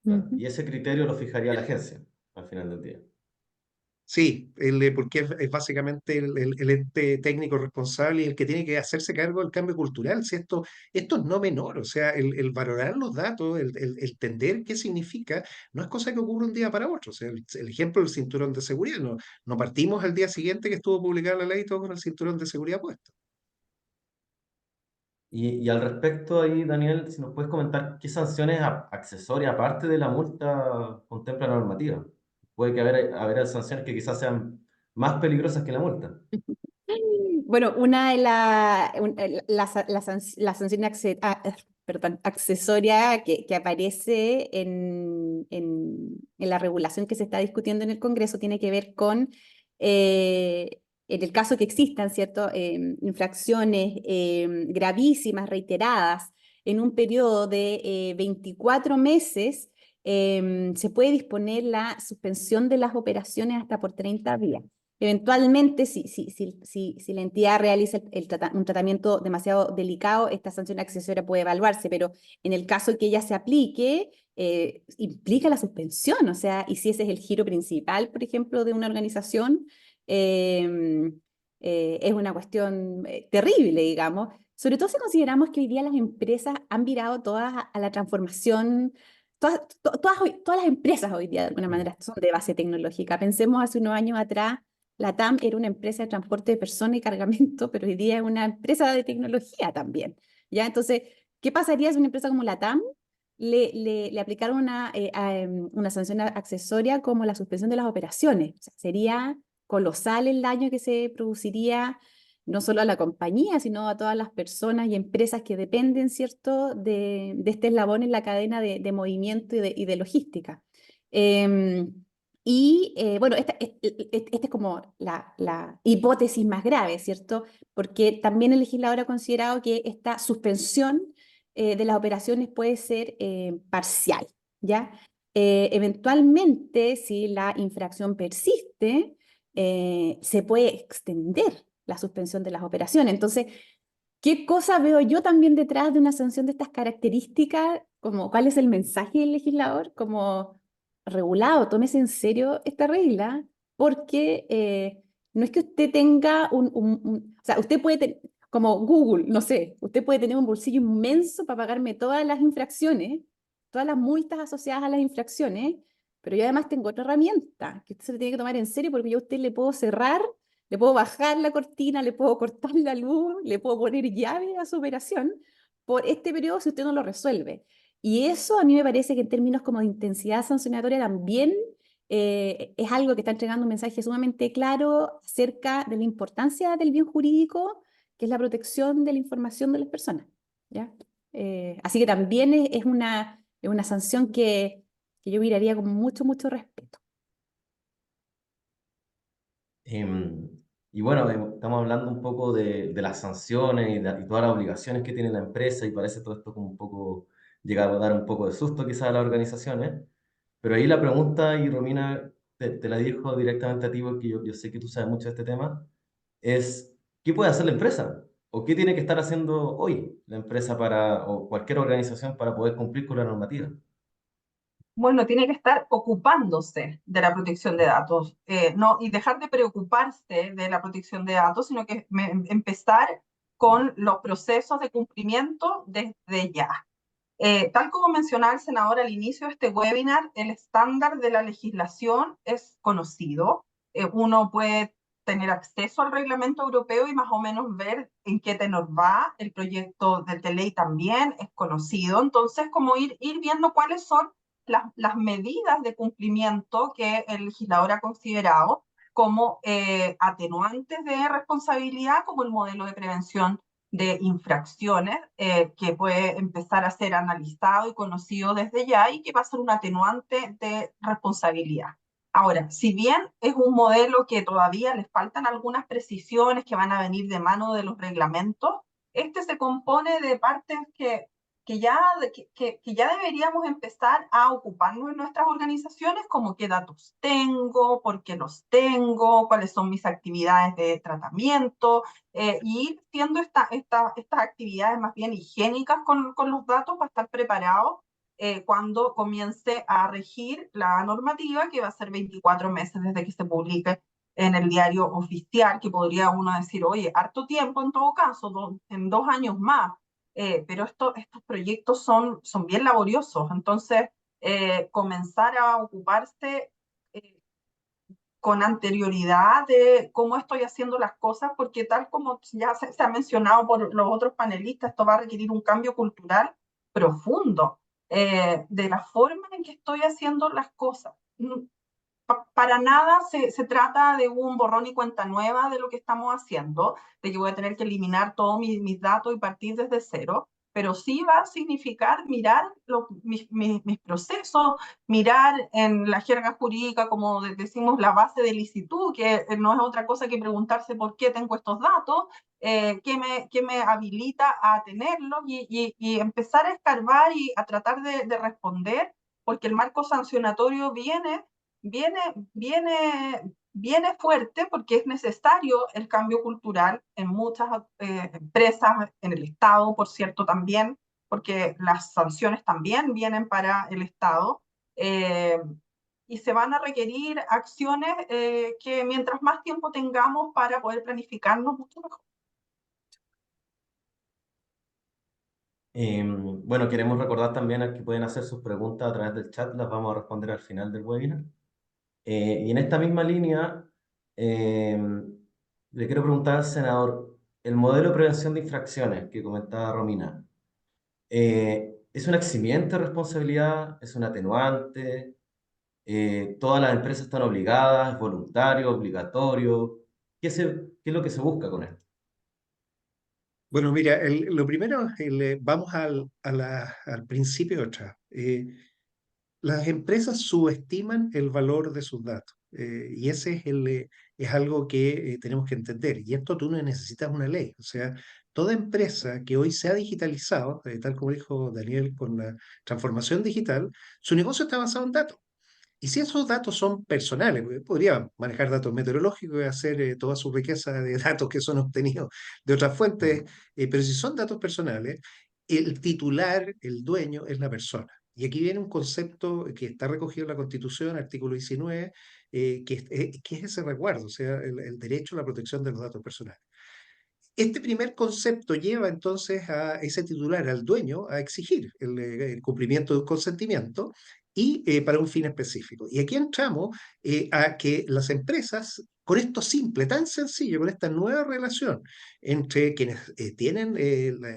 Claro. Ujú. Y ese criterio lo fijaría la agencia al final del día. Sí, porque es básicamente el ente técnico responsable y el que tiene que hacerse cargo del cambio cultural. Si esto es no menor, o sea, el valorar los datos, el entender qué significa, no es cosa que ocurre un día para otro. O sea, el ejemplo del cinturón de seguridad, no partimos al día siguiente que estuvo publicada la ley todo con el cinturón de seguridad puesto. Y al respecto ahí, Daniel, si nos puedes comentar qué sanciones accesorias, aparte de la multa, contempla la normativa. Puede que haber sanciones que quizás sean más peligrosas que la multa. Bueno, una de la sanción perdón, accesoria que aparece en la regulación que se está discutiendo en el Congreso tiene que ver con, en el caso que existan, ¿cierto? Infracciones gravísimas, reiteradas, en un periodo de 24 meses, se puede disponer la suspensión de las operaciones hasta por 30 días. Eventualmente, si la entidad realiza un tratamiento demasiado delicado, esta sanción accesoria puede evaluarse, pero en el caso que ella se aplique, implica la suspensión, o sea, y si ese es el giro principal, por ejemplo, de una organización, eh, es una cuestión terrible, digamos, sobre todo si consideramos que hoy día las empresas han virado todas a la transformación. Todas las empresas hoy día, de alguna manera, son de base tecnológica. Pensemos hace unos años atrás, la TAM era una empresa de transporte de personas y cargamento, pero hoy día es una empresa de tecnología también, ¿ya? Entonces, ¿qué pasaría si una empresa como la TAM le aplicaron una sanción accesoria como la suspensión de las operaciones? O sea, sería colosal el daño que se produciría no solo a la compañía, sino a todas las personas y empresas que dependen, ¿cierto?, de este eslabón en la cadena de movimiento y de logística. Bueno, esta es como la hipótesis más grave, ¿cierto? Porque también el legislador ha considerado que esta suspensión de las operaciones puede ser parcial, ¿ya? Eventualmente, si la infracción persiste, se puede extender la suspensión de las operaciones. Entonces, ¿qué cosa veo yo también detrás de una sanción de estas características? Como, ¿cuál es el mensaje del legislador? Como regulado, tómese en serio esta regla, porque no es que usted tenga o sea, usted puede tener, como Google, no sé, usted puede tener un bolsillo inmenso para pagarme todas las infracciones, todas las multas asociadas a las infracciones, pero yo además tengo otra herramienta que usted se tiene que tomar en serio porque yo a usted le puedo cerrar, le puedo bajar la cortina, le puedo cortar la luz, le puedo poner llave a su operación por este periodo si usted no lo resuelve. Y eso a mí me parece que en términos como de intensidad sancionatoria también es algo que está entregando un mensaje sumamente claro acerca de la importancia del bien jurídico, que es la protección de la información de las personas, ¿ya? Así que también es una sanción que yo miraría con mucho, mucho respeto. Em, y bueno, estamos hablando un poco de las sanciones y todas las obligaciones que tiene la empresa y parece todo esto como un poco, llega a dar un poco de susto quizás a las organizaciones, pero ahí la pregunta, y Romina, te la dirijo directamente a ti porque yo sé que tú sabes mucho de este tema, es ¿qué puede hacer la empresa? ¿O qué tiene que estar haciendo hoy la empresa o cualquier organización para poder cumplir con la normativa? Bueno, tiene que estar ocupándose de la protección de datos, no, y dejar de preocuparse de la protección de datos, sino que empezar con los procesos de cumplimiento desde ya. Tal como mencionaba el senador al inicio de este webinar, el estándar de la legislación es conocido. Uno puede tener acceso al reglamento europeo y más o menos ver en qué tenor va. El proyecto de ley también es conocido. Entonces, como ir viendo cuáles son las medidas de cumplimiento que el legislador ha considerado como atenuantes de responsabilidad, como el modelo de prevención de infracciones, que puede empezar a ser analizado y conocido desde ya y que va a ser un atenuante de responsabilidad. Ahora, si bien es un modelo que todavía les faltan algunas precisiones que van a venir de mano de los reglamentos, este se compone de partes que ya deberíamos empezar a ocuparnos en nuestras organizaciones, como qué datos tengo, por qué los tengo, cuáles son mis actividades de tratamiento, y ir siendo estas actividades más bien higiénicas con los datos para estar preparados cuando comience a regir la normativa, que va a ser 24 meses desde que se publique en el diario oficial, que podría uno decir, oye, harto tiempo en todo caso, en 2 años más, pero estos proyectos son bien laboriosos, entonces comenzar a ocuparse eh, con anterioridad de cómo estoy haciendo las cosas, porque tal como ya se ha mencionado por los otros panelistas, esto va a requerir un cambio cultural profundo de la forma en que estoy haciendo las cosas. para nada se trata de un borrón y cuenta nueva de lo que estamos haciendo, de que voy a tener que eliminar todos mis datos y partir desde cero, pero sí va a significar mirar mis procesos, mirar en la jerga jurídica, como decimos, la base de licitud, que no es otra cosa que preguntarse por qué tengo estos datos, qué me habilita a tenerlos y empezar a escarbar y a tratar de responder, porque el marco sancionatorio viene, viene fuerte porque es necesario el cambio cultural en muchas empresas, en el Estado, por cierto, también, porque las sanciones también vienen para el Estado. Eh, y se van a requerir acciones que mientras más tiempo tengamos para poder planificarnos, mucho mejor. Bueno, queremos recordar también a que pueden hacer sus preguntas a través del chat, las vamos a responder al final del webinar. Y en esta misma línea, eh, le quiero preguntar al senador, el modelo de prevención de infracciones que comentaba Romina, ¿es un eximiente de responsabilidad? ¿Es un atenuante? ¿Todas las empresas están obligadas? ¿Es voluntario, obligatorio? ¿Qué es lo que se busca con esto? Bueno, mira, lo primero, vamos al principio atrás. Las empresas subestiman el valor de sus datos, y ese es algo que tenemos que entender. Y esto tú no necesitas una ley. O sea, toda empresa que hoy se ha digitalizado, tal como dijo Daniel con la transformación digital, su negocio está basado en datos. Y si esos datos son personales, porque podría manejar datos meteorológicos y hacer toda su riqueza de datos que son obtenidos de otras fuentes, pero si son datos personales, el titular, el dueño, es la persona. Y aquí viene un concepto que está recogido en la Constitución, artículo 19, que es ese resguardo, o sea, el derecho a la protección de los datos personales. Este primer concepto lleva entonces a ese titular, al dueño, a exigir el cumplimiento de un consentimiento y para un fin específico. Y aquí entramos a que las empresas, con esto simple, tan sencillo, con esta nueva relación entre quienes tienen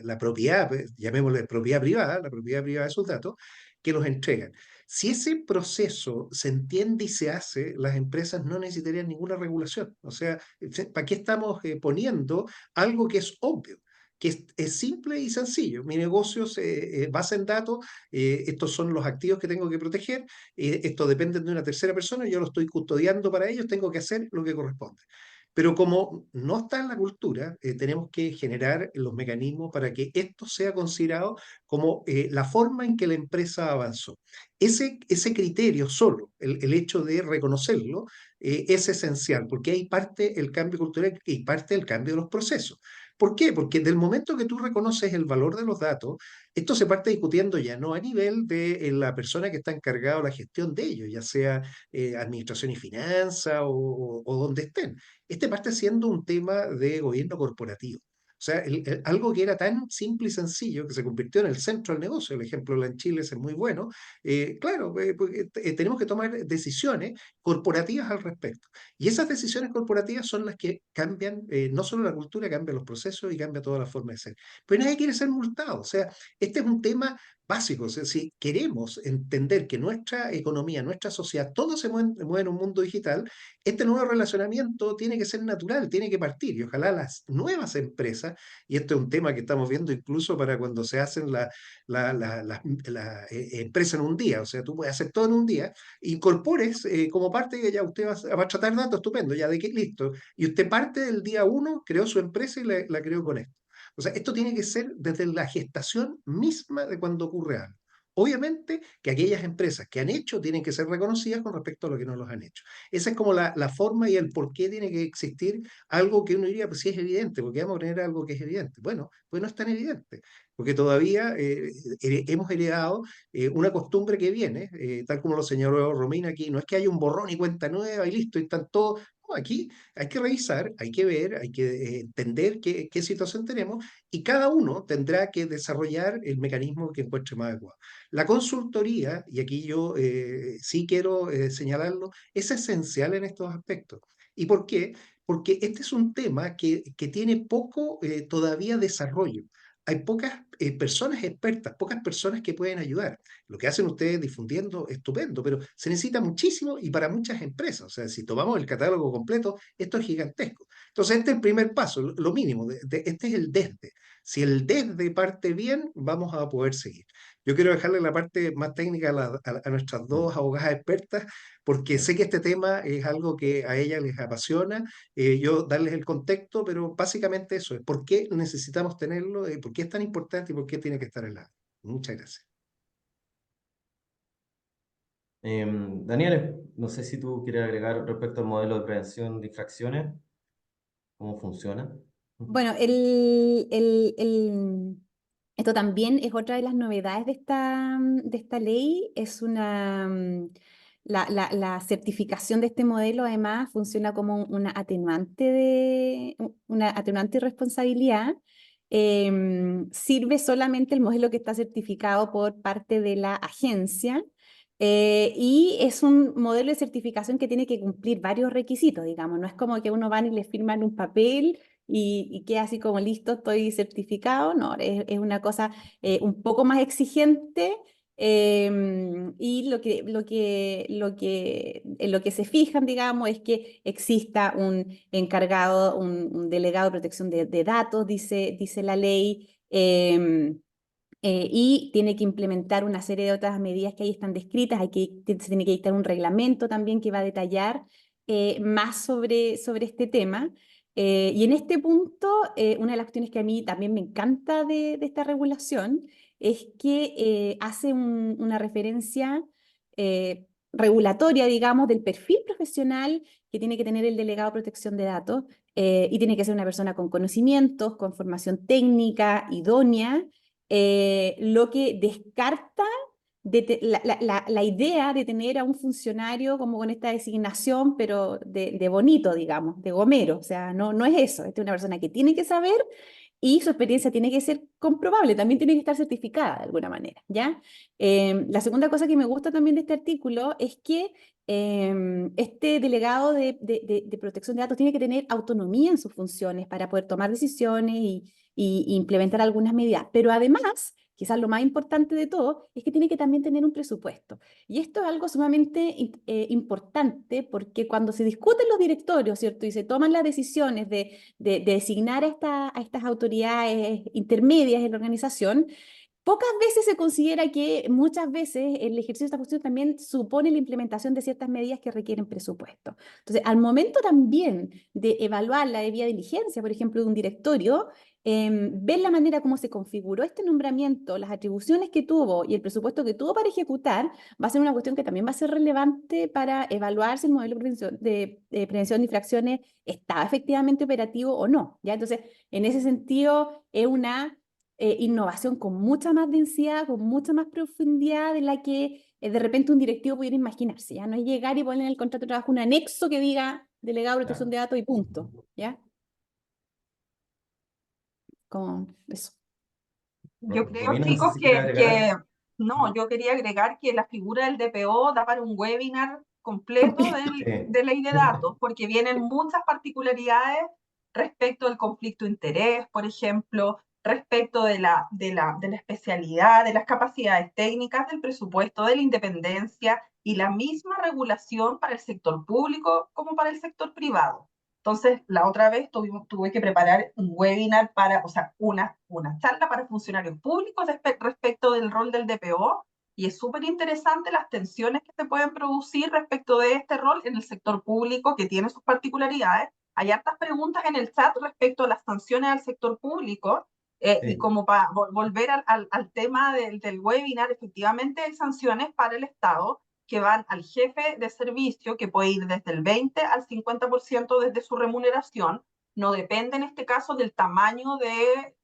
la propiedad, llamémosle propiedad privada, la propiedad privada de sus datos, que los entregan. Si ese proceso se entiende y se hace, las empresas no necesitarían ninguna regulación. O sea, ¿para qué estamos poniendo algo que es obvio? Que es simple y sencillo. Mi negocio se basa en datos, estos son los activos que tengo que proteger, esto depende de una tercera persona, yo lo estoy custodiando para ellos, tengo que hacer lo que corresponde. Pero como no está en la cultura, tenemos que generar los mecanismos para que esto sea considerado como la forma en que la empresa avanzó. Ese criterio solo, el hecho de reconocerlo, es esencial, porque ahí parte el cambio cultural y parte el cambio de los procesos. ¿Por qué? Porque del momento que tú reconoces el valor de los datos, esto se parte discutiendo ya no a nivel de la persona que está encargada de la gestión de ellos, ya sea administración y finanzas o donde estén. Este parte siendo un tema de gobierno corporativo. O sea, algo que era tan simple y sencillo que se convirtió en el centro del negocio. El ejemplo en Chile es muy bueno. Claro, porque, tenemos que tomar decisiones corporativas al respecto. Y esas decisiones corporativas son las que cambian no solo la cultura, cambian los procesos y cambia toda la forma de ser. Pero nadie quiere ser multado. O sea, este es un tema básico. O sea, si queremos entender que nuestra economía, nuestra sociedad, todo mueve en un mundo digital, este nuevo relacionamiento tiene que ser natural, tiene que partir. Y ojalá las nuevas empresas, y esto es un tema que estamos viendo incluso para cuando se hacen la empresa en un día, o sea, tú puedes hacer todo en un día, incorpores como parte que ya usted va a tratar datos, estupendo, ya de que listo. Y usted parte del día uno, creó su empresa y la creó con esto. O sea, esto tiene que ser desde la gestación misma de cuando ocurre algo. Obviamente que aquellas empresas que han hecho tienen que ser reconocidas con respecto a lo que no los han hecho. Esa es como la forma y el por qué tiene que existir algo que uno diría, pues sí es evidente, porque vamos a tener algo que es evidente. Bueno, pues no es tan evidente, porque todavía hemos heredado una costumbre que viene, tal como lo señaló Romina aquí, no es que haya un borrón y cuenta nueva y listo, y están todos. No, aquí hay que revisar, hay que ver, hay que entender qué situación tenemos y cada uno tendrá que desarrollar el mecanismo que encuentre más adecuado. La consultoría, y aquí yo sí quiero señalarlo, es esencial en estos aspectos. ¿Y por qué? Porque este es un tema que tiene poco todavía desarrollo. hay pocas personas expertas, pocas personas que pueden ayudar. Lo que hacen ustedes difundiendo, estupendo, pero se necesita muchísimo y para muchas empresas. O sea, si tomamos el catálogo completo, esto es gigantesco. Entonces, este es el primer paso, lo mínimo, este es el desde. Si el desde parte bien, vamos a poder seguir. Yo quiero dejarle la parte más técnica a nuestras dos abogadas expertas, porque sé que este tema es algo que a ellas les apasiona. Yo darles el contexto, pero básicamente eso es por qué necesitamos tenerlo, por qué es tan importante y por qué tiene que estar en la. Muchas gracias. Daniel, no sé si tú quieres agregar respecto al modelo de prevención de infracciones, cómo funciona. Bueno, esto también es otra de las novedades de esta ley, es la certificación de este modelo además funciona como una atenuante de responsabilidad. Sirve solamente el modelo que está certificado por parte de la agencia. Y es un modelo de certificación que tiene que cumplir varios requisitos, digamos, no es como que uno va y le firman un papel y queda así como listo, estoy certificado. No, es una cosa un poco más exigente. Y en lo que se fijan, digamos, es que exista un encargado, un delegado de protección de datos, dice la ley. Y tiene que implementar una serie de otras medidas que ahí están descritas. Se tiene que dictar un reglamento también que va a detallar más sobre este tema. Y en este punto, una de las cuestiones que a mí también me encanta de esta regulación es que hace una referencia regulatoria, digamos, del perfil profesional que tiene que tener el delegado de protección de datos, y tiene que ser una persona con conocimientos, con formación técnica, idónea, lo que descarta la idea de tener a un funcionario como con esta designación, pero de bonito, digamos, de gomero. O sea, no es eso. Esta es una persona que tiene que saber y su experiencia tiene que ser comprobable, también tiene que estar certificada de alguna manera, ¿ya? La segunda cosa que me gusta también de este artículo es que este delegado de protección de datos tiene que tener autonomía en sus funciones para poder tomar decisiones y implementar algunas medidas. Pero además, quizás lo más importante de todo, es que tiene que también tener un presupuesto. Y esto es algo sumamente importante porque cuando se discuten los directorios, ¿cierto? Y se toman las decisiones de designar a estas autoridades intermedias en la organización, pocas veces se considera que muchas veces el ejercicio de esta función también supone la implementación de ciertas medidas que requieren presupuesto. Entonces, al momento también de evaluar la debida diligencia, por ejemplo, de un directorio, ver la manera como se configuró este nombramiento, las atribuciones que tuvo y el presupuesto que tuvo para ejecutar, va a ser una cuestión que también va a ser relevante para evaluar si el modelo de prevención de infracciones está efectivamente operativo o no, ¿ya? Entonces, en ese sentido, es una innovación con mucha más densidad, con mucha más profundidad de la que de repente un directivo pudiera imaginarse, ¿ya? No es llegar y poner en el contrato de trabajo un anexo que diga delegado de protección de datos y punto, ¿ya? Como eso. Yo creo, Romina, no sé chicos, si quieres agregar. no, yo quería agregar que la figura del DPO da para un webinar completo Sí. de ley de datos, porque vienen muchas particularidades respecto del conflicto de interés, por ejemplo, respecto de la especialidad, de las capacidades técnicas, del presupuesto, de la independencia y la misma regulación para el sector público como para el sector privado. Entonces, la otra vez tuve que preparar un webinar o sea, una charla para funcionarios públicos respecto del rol del DPO, y es súper interesante las tensiones que se pueden producir respecto de este rol en el sector público, que tiene sus particularidades. Hay hartas preguntas en el chat respecto a las sanciones al sector público, y Sí. como para volver al tema del webinar, efectivamente hay sanciones para el Estado que van al jefe de servicio, que puede ir desde el 20 al 50% desde su remuneración. No depende en este caso del tamaño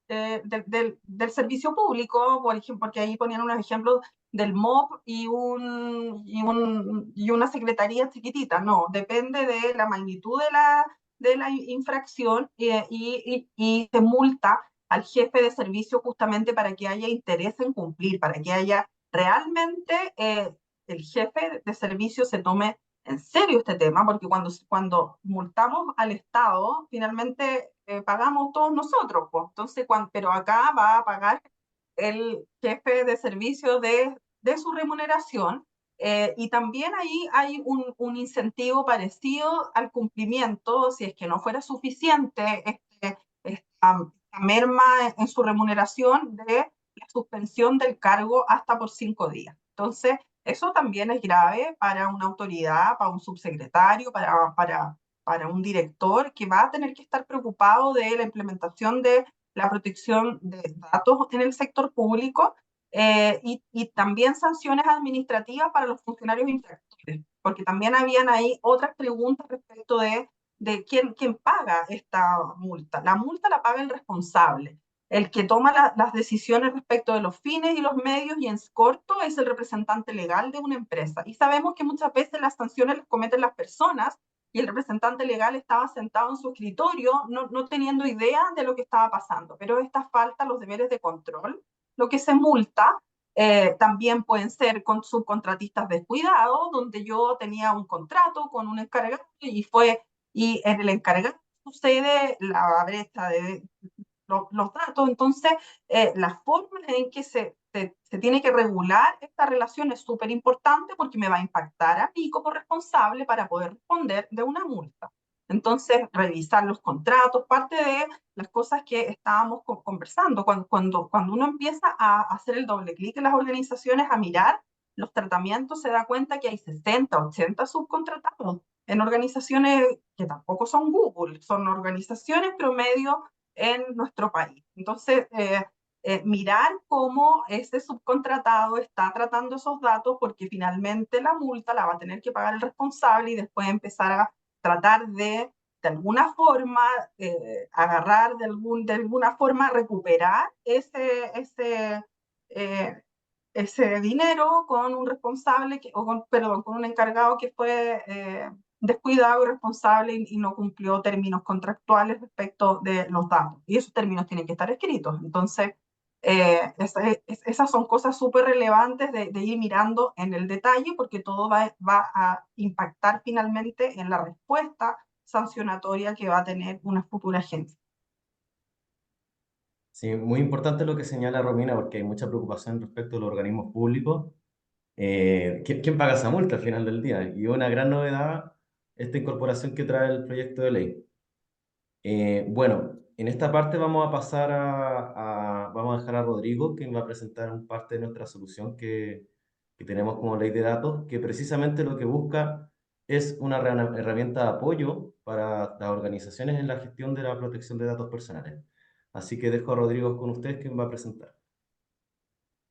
del servicio público, por ejemplo, porque ahí ponían unos ejemplos del MOP y una secretaría chiquitita. No, depende de la magnitud de la infracción, y se multa al jefe de servicio justamente para que haya interés en cumplir, para que haya realmente el jefe de servicio se tome en serio este tema, porque cuando multamos al Estado, finalmente pagamos todos nosotros, pues. Entonces, pero acá va a pagar el jefe de servicio de su remuneración. Y también ahí hay un incentivo parecido al cumplimiento, si es que no fuera suficiente esta merma en su remuneración de la suspensión del cargo hasta por 5 días. Entonces, eso también es grave para una autoridad, para un subsecretario, para un director que va a tener que estar preocupado de la implementación de la protección de datos en el sector público, y también sanciones administrativas para los funcionarios infractores, porque también habían ahí otras preguntas respecto de quién paga esta multa. La multa la paga el responsable. El que toma las decisiones respecto de los fines y los medios y en corto es el representante legal de una empresa. Y sabemos que muchas veces las sanciones las cometen las personas y el representante legal estaba sentado en su escritorio no teniendo idea de lo que estaba pasando. Pero esta falta, los deberes de control, lo que se multa, también pueden ser con subcontratistas descuidados, donde yo tenía un contrato con un encargado y en el encargado sucede la brecha de los datos. Entonces, la forma en que se tiene que regular esta relación es súper importante porque me va a impactar a mí como responsable para poder responder de una multa. Entonces, revisar los contratos, parte de las cosas que estábamos conversando, cuando uno empieza a hacer el doble clic en las organizaciones, a mirar los tratamientos, se da cuenta que hay 60, 80 subcontratados en organizaciones que tampoco son Google, son organizaciones promedio en nuestro país. Entonces, mirar cómo ese subcontratado está tratando esos datos, porque finalmente la multa la va a tener que pagar el responsable y después empezar a tratar de alguna forma, agarrar de alguna forma, recuperar eh, ese dinero con un responsable, perdón, con un encargado que fue descuidado, irresponsable y no cumplió términos contractuales respecto de los datos. Y esos términos tienen que estar escritos. Entonces, esas son cosas súper relevantes de ir mirando en el detalle, porque todo va a impactar finalmente en la respuesta sancionatoria que va a tener una futura agencia. Sí, muy importante lo que señala Romina, porque hay mucha preocupación respecto a los organismos públicos. ¿Quién paga esa multa al final del día? Y una gran novedad, esta incorporación que trae el proyecto de ley. Bueno, en esta parte vamos a pasar vamos a dejar a Rodrigo, quien va a presentar un parte de nuestra solución que tenemos como ley de datos, que precisamente lo que busca es una herramienta de apoyo para las organizaciones en la gestión de la protección de datos personales. Así que dejo a Rodrigo con ustedes, quien va a presentar.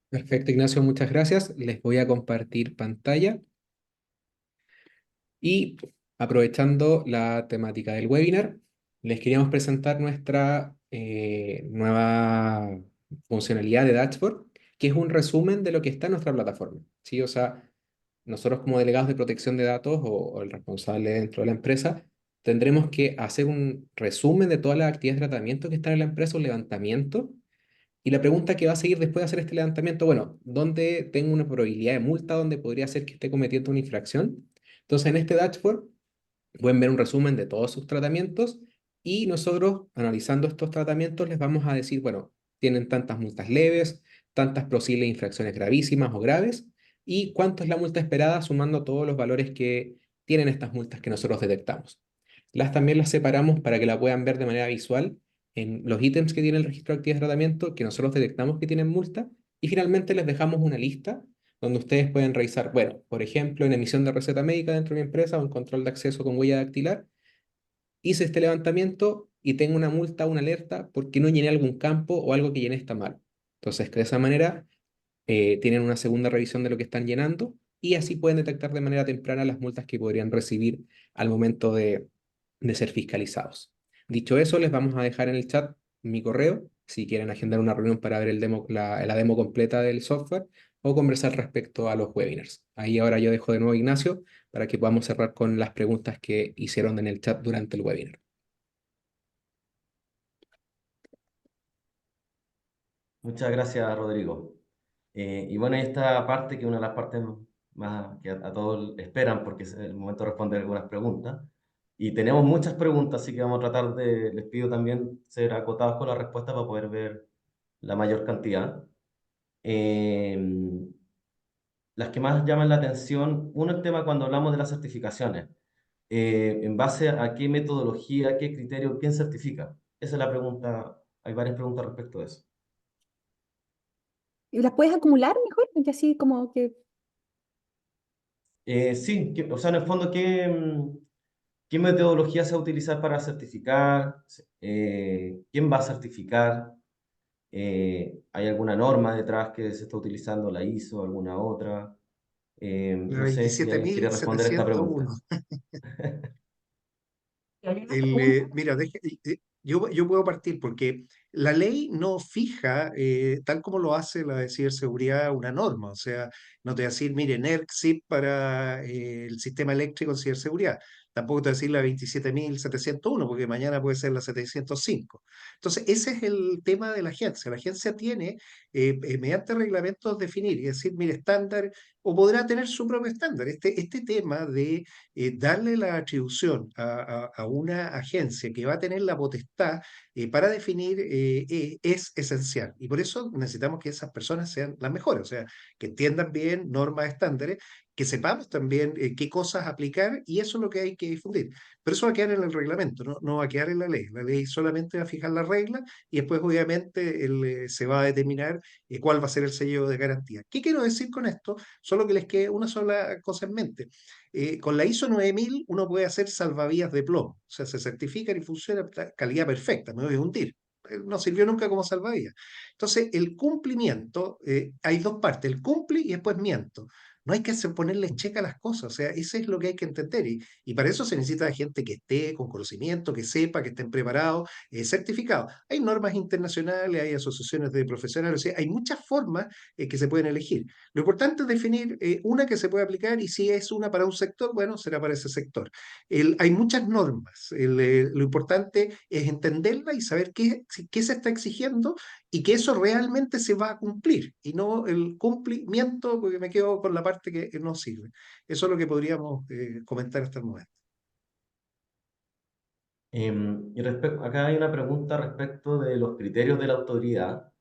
Perfecto, Ignacio, muchas gracias. Les voy a compartir pantalla y aprovechando la temática del webinar, les queríamos presentar nuestra nueva funcionalidad de Dashboard, que es un resumen de lo que está en nuestra plataforma, ¿sí? O sea, nosotros como delegados de protección de datos o el responsable dentro de la empresa, tendremos que hacer un resumen de todas las actividades de tratamiento que están en la empresa, un levantamiento. Y la pregunta que va a seguir después de hacer este levantamiento, bueno, ¿dónde tengo una probabilidad de multa donde podría ser que esté cometiendo una infracción? Entonces, en este dashboard pueden ver un resumen de todos sus tratamientos y nosotros, analizando estos tratamientos, les vamos a decir, bueno, tienen tantas multas leves, tantas posibles infracciones gravísimas o graves, y cuánto es la multa esperada sumando todos los valores que tienen estas multas que nosotros detectamos. También las separamos para que la puedan ver de manera visual en los ítems que tiene el registro de actividades de tratamiento, que nosotros detectamos que tienen multa, y finalmente les dejamos una lista donde ustedes pueden revisar, bueno, por ejemplo, en emisión de receta médica dentro de mi empresa o en control de acceso con huella dactilar, hice este levantamiento y tengo una multa, una alerta, porque no llené algún campo o algo que llené está mal. Entonces, de esa manera, tienen una segunda revisión de lo que están llenando y así pueden detectar de manera temprana las multas que podrían recibir al momento de ser fiscalizados. Dicho eso, les vamos a dejar en el chat mi correo si quieren agendar una reunión para ver la demo completa del software o conversar respecto a los webinars. Ahí ahora yo dejo de nuevo a Ignacio para que podamos cerrar con las preguntas que hicieron en el chat durante el webinar. Muchas gracias, Rodrigo. Y bueno, esta parte, que es una de las partes más que a todos esperan, porque es el momento de responder algunas preguntas. Y tenemos muchas preguntas, así que vamos a tratar de, les pido también ser acotados con la respuesta para poder ver la mayor cantidad. Las que más llaman la atención, uno, el tema cuando hablamos de las certificaciones. ¿En base a qué metodología, qué criterio, quién certifica? Esa es la pregunta. Hay varias preguntas respecto a eso. ¿Y las puedes acumular mejor? Y así como que... Sí, o sea, en el fondo, ¿qué metodología se va a utilizar para certificar? ¿Quién va a certificar? ¿Hay alguna norma detrás que se está utilizando, la ISO, alguna otra? La No sé si alguien quiere responder esta pregunta. 27701. Y hay una pregunta. Mira, yo puedo partir porque la ley no fija, tal como lo hace la de ciberseguridad, una norma. O sea, no te va a decir, mire, NERC SIP para el sistema eléctrico en ciberseguridad. Tampoco te va a decir la 27701, porque mañana puede ser la 705. Entonces, ese es el tema de la agencia. La agencia tiene, mediante reglamentos, definir y decir, mire, estándar, o podrá tener su propio estándar. Este tema de darle la atribución a una agencia que va a tener la potestad para definir es esencial. Y por eso necesitamos que esas personas sean las mejores, o sea, que entiendan bien normas estándares, que sepamos también qué cosas aplicar, y eso es lo que hay que difundir. Pero eso va a quedar en el reglamento, no va a quedar en la ley. La ley solamente va a fijar las reglas y después obviamente se va a determinar cuál va a ser el sello de garantía. ¿Qué quiero decir con esto? Solo que les quede una sola cosa en mente. Con la ISO 9000 uno puede hacer salvavidas de plomo, o sea, se certifican y funciona calidad perfecta, me voy a hundir. No sirvió nunca como salvavidas. Entonces, el cumplimiento, hay dos partes, el cumple y después miento. No hay que ponerle checa a las cosas, o sea, eso es lo que hay que entender. Y para eso se necesita gente que esté con conocimiento, que sepa, que estén preparados, certificados. Hay normas internacionales, hay asociaciones de profesionales, o sea, hay muchas formas que se pueden elegir. Lo importante es definir una que se puede aplicar, y si es una para un sector, bueno, será para ese sector. Hay muchas normas. Lo importante es entenderla y saber qué se está exigiendo y que eso realmente se va a cumplir y no el cumplimiento, porque me quedo con la parte que no sirve. Eso es lo que podríamos comentar hasta el momento. Acá hay una pregunta respecto de los criterios de la autoridad.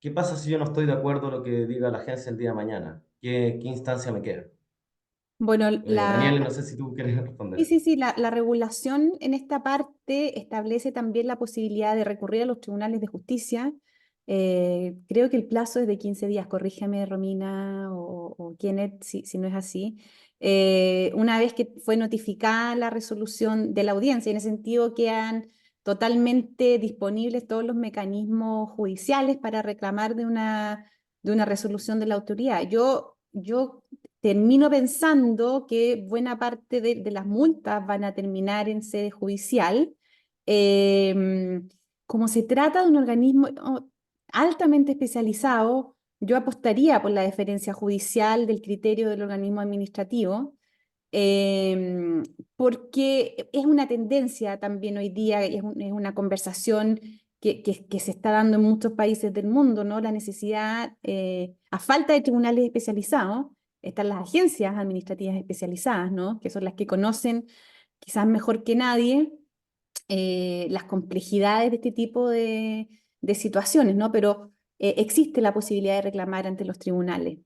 ¿Qué pasa si yo no estoy de acuerdo con lo que diga la agencia el día de mañana? ¿Qué instancia me queda? Bueno, Daniel, no sé si tú quieres sí, responder. sí, sí, la regulación en esta parte establece también la posibilidad de recurrir a los tribunales de justicia. Creo que el plazo es de 15 días, corrígeme Romina o Kenneth si no es así. Una vez que fue notificada la resolución de la audiencia, en ese sentido quedan totalmente disponibles todos los mecanismos judiciales para reclamar de una resolución de la autoridad. Yo termino pensando que buena parte de las multas van a terminar en sede judicial. Como se trata de un organismo altamente especializado, yo apostaría por la deferencia judicial del criterio del organismo administrativo, eh, porque es una tendencia también hoy día, es una conversación que se está dando en muchos países del mundo, ¿no? La necesidad, a falta de tribunales especializados, están las agencias administrativas especializadas, ¿no? Que son las que conocen quizás mejor que nadie las complejidades de este tipo de situaciones, ¿no? Pero existe la posibilidad de reclamar ante los tribunales.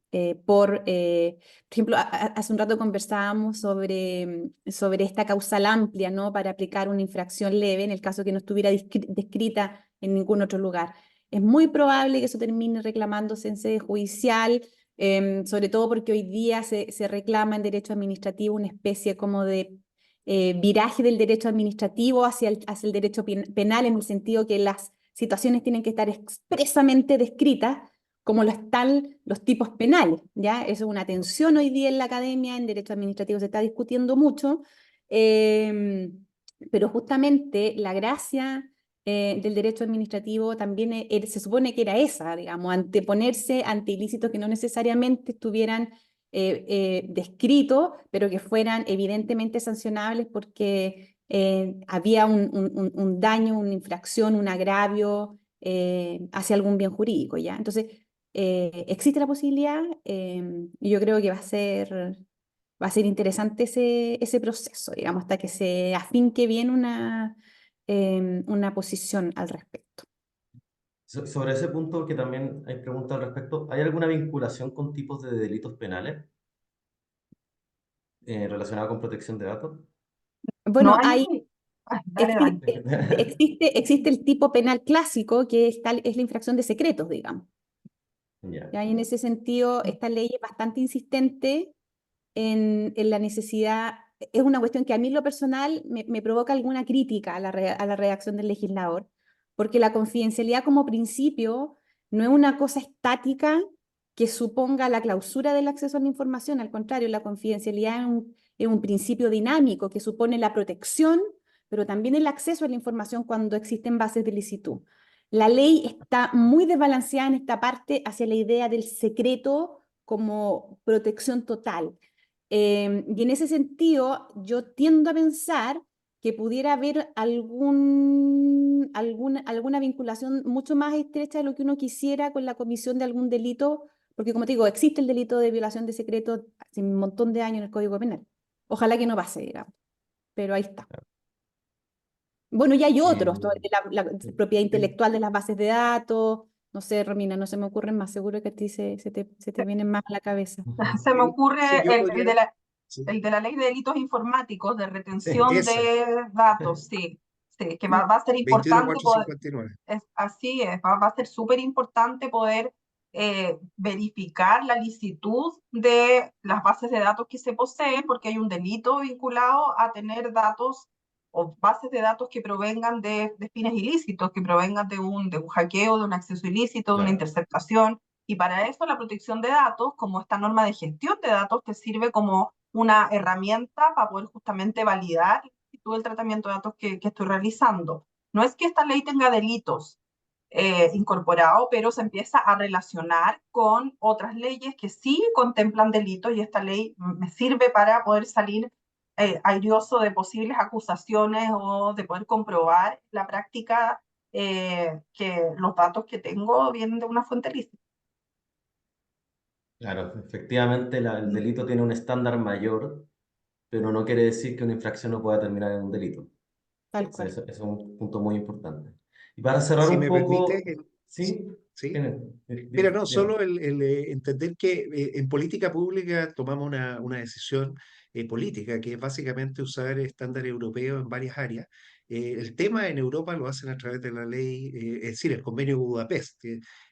Por ejemplo, hace un rato conversábamos sobre esta causal amplia, ¿no? Para aplicar una infracción leve en el caso que no estuviera descrita en ningún otro lugar. Es muy probable que eso termine reclamándose en sede judicial, sobre todo porque hoy día se reclama en derecho administrativo una especie como de viraje del derecho administrativo hacia el derecho penal, en el sentido que las situaciones tienen que estar expresamente descritas como lo están los tipos penales, ¿ya? Eso es una tensión hoy día en la academia, en derecho administrativo se está discutiendo mucho, eh, pero justamente la gracia del derecho administrativo también se supone que era esa, digamos, anteponerse ante ilícitos que no necesariamente estuvieran descritos, pero que fueran evidentemente sancionables porque había un daño, una infracción, un agravio hacia algún bien jurídico, ¿ya? Entonces, existe la posibilidad y yo creo que va a ser va a ser interesante ese proceso, digamos, hasta que se afinque bien una posición al respecto. Sobre ese punto que también hay preguntas al respecto, ¿hay alguna vinculación con tipos de delitos penales relacionados con protección de datos? No Bueno, hay... Dale, dale. existe el tipo penal clásico, que es la infracción de secretos, digamos. Ya, ¿Ya? Y en ese sentido, esta ley es bastante insistente en la necesidad, es una cuestión que a mí en lo personal me provoca alguna crítica a la redacción del legislador, porque la confidencialidad como principio no es una cosa estática que suponga la clausura del acceso a la información, al contrario, la confidencialidad es un principio dinámico que supone la protección, pero también el acceso a la información cuando existen bases de licitud. La ley está muy desbalanceada en esta parte hacia la idea del secreto como protección total. Y en ese sentido, yo tiendo a pensar que pudiera haber alguna vinculación mucho más estrecha de lo que uno quisiera con la comisión de algún delito, porque como te digo, existe el delito de violación de secreto hace un montón de años en el Código Penal. Ojalá que no pase, digamos, pero ahí está. Bueno, y hay otros, todo el de la propiedad intelectual de las bases de datos, no sé, Romina, no se me ocurren más, seguro que a ti se te vienen más a la cabeza. Se me ocurre Sí, yo el podría. de la, Sí, el de la ley de delitos informáticos, de sí, retención ese, de datos, sí, sí, que va a ser importante poder, 21459. así es, va a ser súper importante poder verificar la licitud de las bases de datos que se poseen, porque hay un delito vinculado a tener datos o bases de datos que provengan de fines ilícitos, que provengan de un hackeo, de un acceso ilícito, de una claro, interceptación. Y para eso la protección de datos, como esta norma de gestión de datos, te sirve como una herramienta para poder justamente validar todo el tratamiento de datos que estoy realizando. No es que esta ley tenga delitos incorporados, pero se empieza a relacionar con otras leyes que sí contemplan delitos y esta ley me sirve para poder salir airioso de posibles acusaciones o de poder comprobar la práctica que los datos que tengo vienen de una fuente lícita. claro, efectivamente el delito tiene un estándar mayor, pero no quiere decir que una infracción no pueda terminar en un delito. Tal Sí, cual. eso es un punto muy importante. Y para cerrar Si un me permite, poco, ¿sí? sí. Dime, Mira, no, dime. solo el entender que en política pública tomamos una decisión política, que es básicamente usar estándares europeos en varias áreas. El tema en Europa lo hacen a través de la ley, es decir, el convenio de Budapest,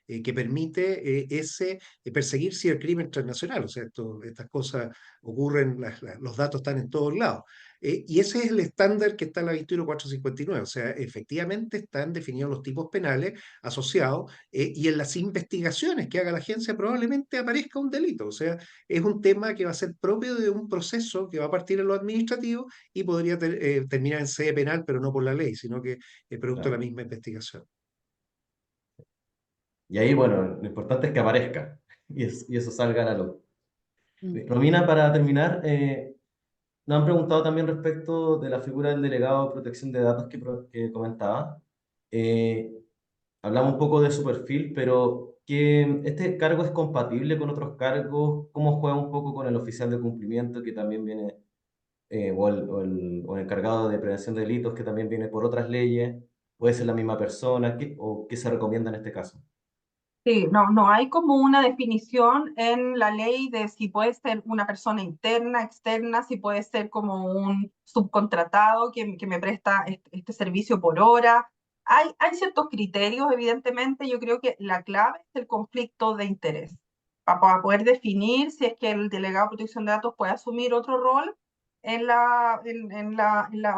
que permite perseguir cibercrimen transnacional. O sea, estas cosas ocurren, los datos están en todos lados. Y ese es el estándar que está en la 21459. O sea, efectivamente están definidos los tipos penales asociados y en las investigaciones que haga la agencia probablemente aparezca un delito. O sea, es un tema que va a ser propio de un proceso que va a partir en lo administrativo y podría terminar en sede penal, pero no por la ley, sino que es producto de la Claro. misma investigación. Y ahí, bueno, lo importante es que aparezca y eso salga a la luz. Mm. Romina, para terminar, nos han preguntado también respecto de la figura del delegado de protección de datos que comentaba. Eh, Hablamos un poco de su perfil, pero que este cargo es compatible con otros cargos, cómo juega un poco con el oficial de cumplimiento que también viene, o el encargado de prevención de delitos que también viene por otras leyes, puede ser la misma persona, o qué se recomienda en este caso. Sí, no hay como una definición en la ley de si puede ser una persona interna, externa, si puede ser como un subcontratado que me presta este servicio por hora. Hay ciertos criterios, evidentemente. Yo creo que la clave es el conflicto de interés. Para poder definir si es que el delegado de protección de datos puede asumir otro rol en la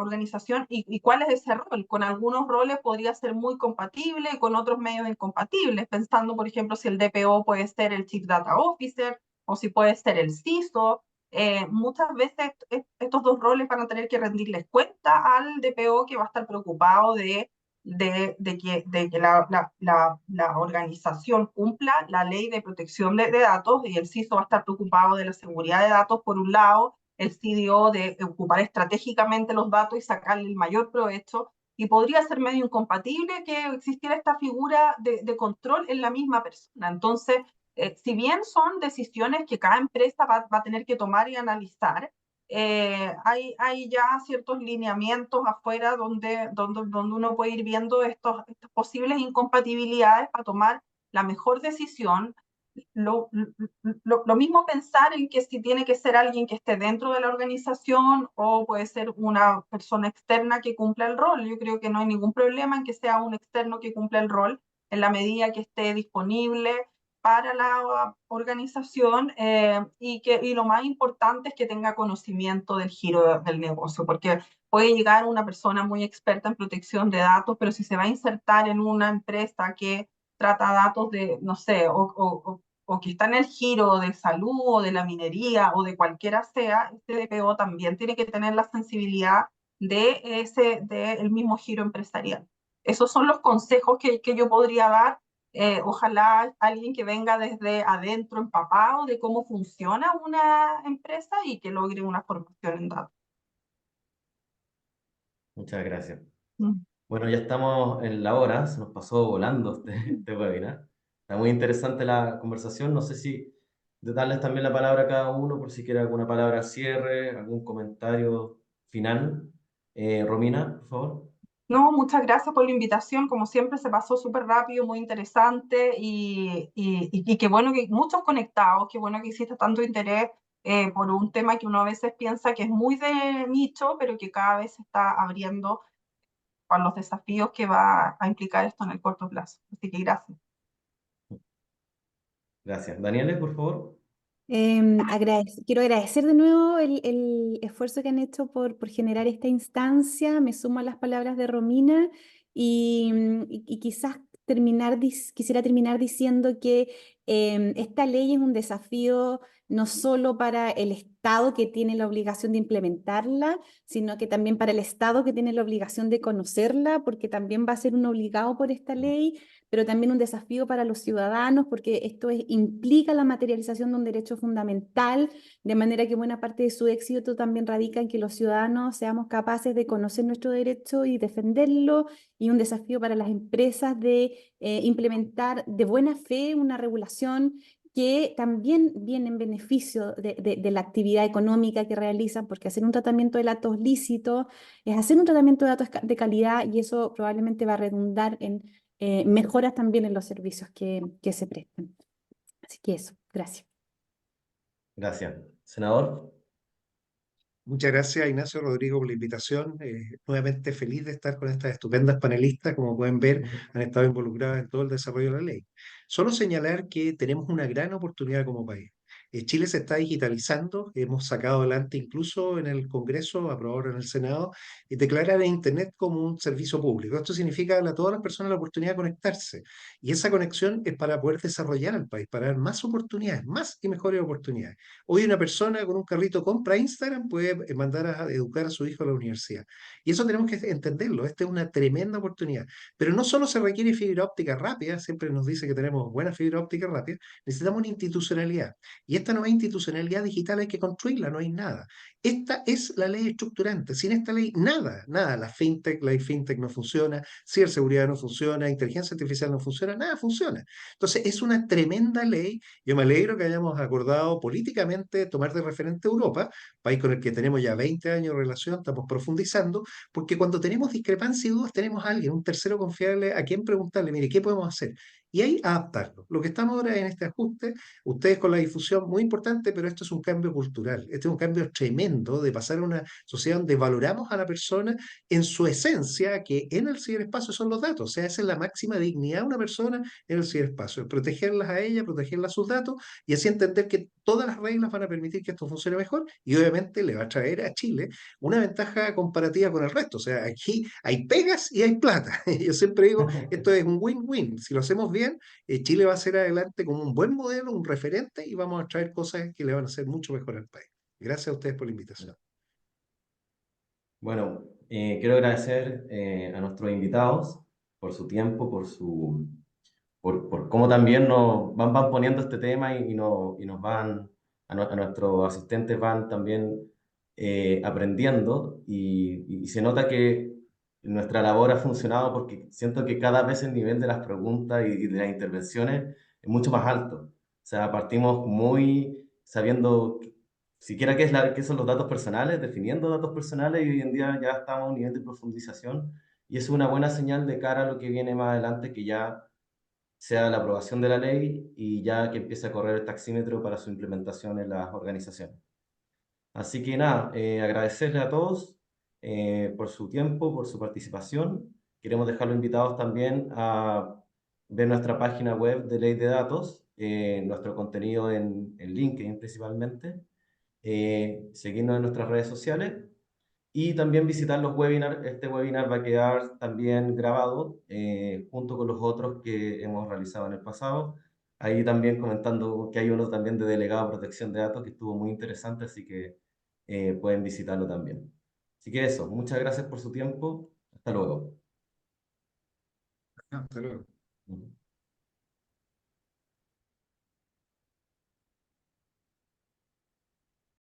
organización y cuál es ese rol. Con algunos roles podría ser muy compatible y con otros medios incompatibles, pensando, por ejemplo, si el DPO puede ser el Chief Data Officer o si puede ser el CISO. Muchas veces estos dos roles van a tener que rendirles cuenta al DPO que va a estar preocupado de que la organización cumpla la ley de protección de datos y el CISO va a estar preocupado de la seguridad de datos por un lado, el CDO de ocupar estratégicamente los datos y sacarle el mayor provecho, y podría ser medio incompatible que existiera esta figura de control en la misma persona. Entonces, Si bien son decisiones que cada empresa va a tener que tomar y analizar, hay ya ciertos lineamientos afuera donde uno puede ir viendo estas posibles incompatibilidades para tomar la mejor decisión. Lo mismo pensar en que si tiene que ser alguien que esté dentro de la organización o puede ser una persona externa que cumpla el rol. Yo creo que no hay ningún problema en que sea un externo que cumpla el rol en la medida que esté disponible para la organización, y lo más importante es que tenga conocimiento del giro del negocio, porque puede llegar una persona muy experta en protección de datos, pero si se va a insertar en una empresa que trata datos de, no sé, o que está en el giro de salud o de la minería o de cualquiera sea, este DPO también tiene que tener la sensibilidad del mismo giro empresarial. Esos son los consejos que yo podría dar. Ojalá alguien que venga desde adentro empapado de cómo funciona una empresa y que logre una formación en datos. Muchas gracias. Mm. Bueno, ya estamos en la hora, se nos pasó volando este webinar. Está muy interesante la conversación. No sé si de darles también la palabra a cada uno por si quiere alguna palabra al cierre, algún comentario final. Romina, por favor. No, muchas gracias por la invitación. Como siempre, se pasó súper rápido, muy interesante y qué bueno que muchos conectados, qué bueno que existe tanto interés por un tema que uno a veces piensa que es muy de nicho, pero que cada vez se está abriendo con los desafíos que va a implicar esto en el corto plazo. Así que gracias. Gracias. Daniele, por favor. Quiero agradecer de nuevo el esfuerzo que han hecho por generar esta instancia. Me sumo a las palabras de Romina y quizás quisiera terminar diciendo que esta ley es un desafío no solo para el Estado que tiene la obligación de implementarla, sino que también para el Estado que tiene la obligación de conocerla, porque también va a ser un obligado por esta ley, pero también un desafío para los ciudadanos, porque implica la materialización de un derecho fundamental, de manera que buena parte de su éxito también radica en que los ciudadanos seamos capaces de conocer nuestro derecho y defenderlo, y un desafío para las empresas de implementar de buena fe una regulación que también viene en beneficio de la actividad económica que realizan, porque hacer un tratamiento de datos lícito es hacer un tratamiento de datos de calidad, y eso probablemente va a redundar en mejoras también en los servicios que se prestan. Así que eso, gracias. Gracias. Senador. Muchas gracias, Ignacio Rodrigo, por la invitación. Nuevamente feliz de estar con estas estupendas panelistas. Como pueden ver, han estado involucradas en todo el desarrollo de la ley. Solo señalar que tenemos una gran oportunidad como país. Chile se está digitalizando, hemos sacado adelante incluso en el Congreso, aprobado en el Senado, y declarar a Internet como un servicio público. Esto significa darle a todas las personas la oportunidad de conectarse. Y esa conexión es para poder desarrollar al país, para dar más oportunidades, más y mejores oportunidades. Hoy una persona con un carrito compra Instagram, puede mandar a educar a su hijo a la universidad. Y eso tenemos que entenderlo. Esta es una tremenda oportunidad. Pero no solo se requiere fibra óptica rápida, siempre nos dice que tenemos buena fibra óptica rápida, necesitamos una institucionalidad. Y esta nueva institucionalidad digital hay que construirla, no hay nada. Esta es la ley estructurante. Sin esta ley, nada, nada. La fintech no funciona, ciberseguridad no funciona, inteligencia artificial no funciona, nada funciona. Entonces, es una tremenda ley. Yo me alegro que hayamos acordado políticamente tomar de referente a Europa, país con el que tenemos ya 20 años de relación, estamos profundizando, porque cuando tenemos discrepancia y dudas, tenemos a alguien, un tercero confiable, a quien preguntarle, mire, ¿qué podemos hacer? Y ahí adaptarlo. Lo que estamos ahora en este ajuste, ustedes con la difusión, muy importante, pero esto es un cambio cultural, este es un cambio tremendo de pasar a una sociedad donde valoramos a la persona en su esencia, que en el ciberespacio son los datos, o sea, esa es la máxima dignidad de una persona en el ciberespacio, protegerlas a ella, protegerlas sus datos, y así entender que todas las reglas van a permitir que esto funcione mejor, y obviamente le va a traer a Chile una ventaja comparativa con el resto. O sea, aquí hay pegas y hay plata. Yo siempre digo, esto es un win-win. Si lo hacemos bien, Chile va a ser adelante como un buen modelo, un referente, y vamos a traer cosas que le van a hacer mucho mejor al país. Gracias a ustedes por la invitación. Bueno, quiero agradecer a nuestros invitados por su tiempo, por cómo también nos van poniendo este tema y nos van, a nuestros asistentes van también aprendiendo y se nota que nuestra labor ha funcionado porque siento que cada vez el nivel de las preguntas y de las intervenciones es mucho más alto. sea, partimos muy sabiendo siquiera qué son los datos personales, definiendo datos personales, y hoy en día ya estamos a un nivel de profundización, y es una buena señal de cara a lo que viene más adelante, que ya sea la aprobación de la ley y ya que empiece a correr el taxímetro para su implementación en las organizaciones. Así que nada, agradecerle a todos por su tiempo, por su participación. Queremos dejarlos invitados también a ver nuestra página web de Ley de Datos, nuestro contenido en LinkedIn principalmente, seguirnos en nuestras redes sociales y también visitar los webinars. Este webinar va a quedar también grabado junto con los otros que hemos realizado en el pasado. Ahí también comentando que hay uno también de delegado de protección de datos que estuvo muy interesante, así que pueden visitarlo también. Así que eso, muchas gracias por su tiempo. Hasta luego. Hasta luego. Ujú.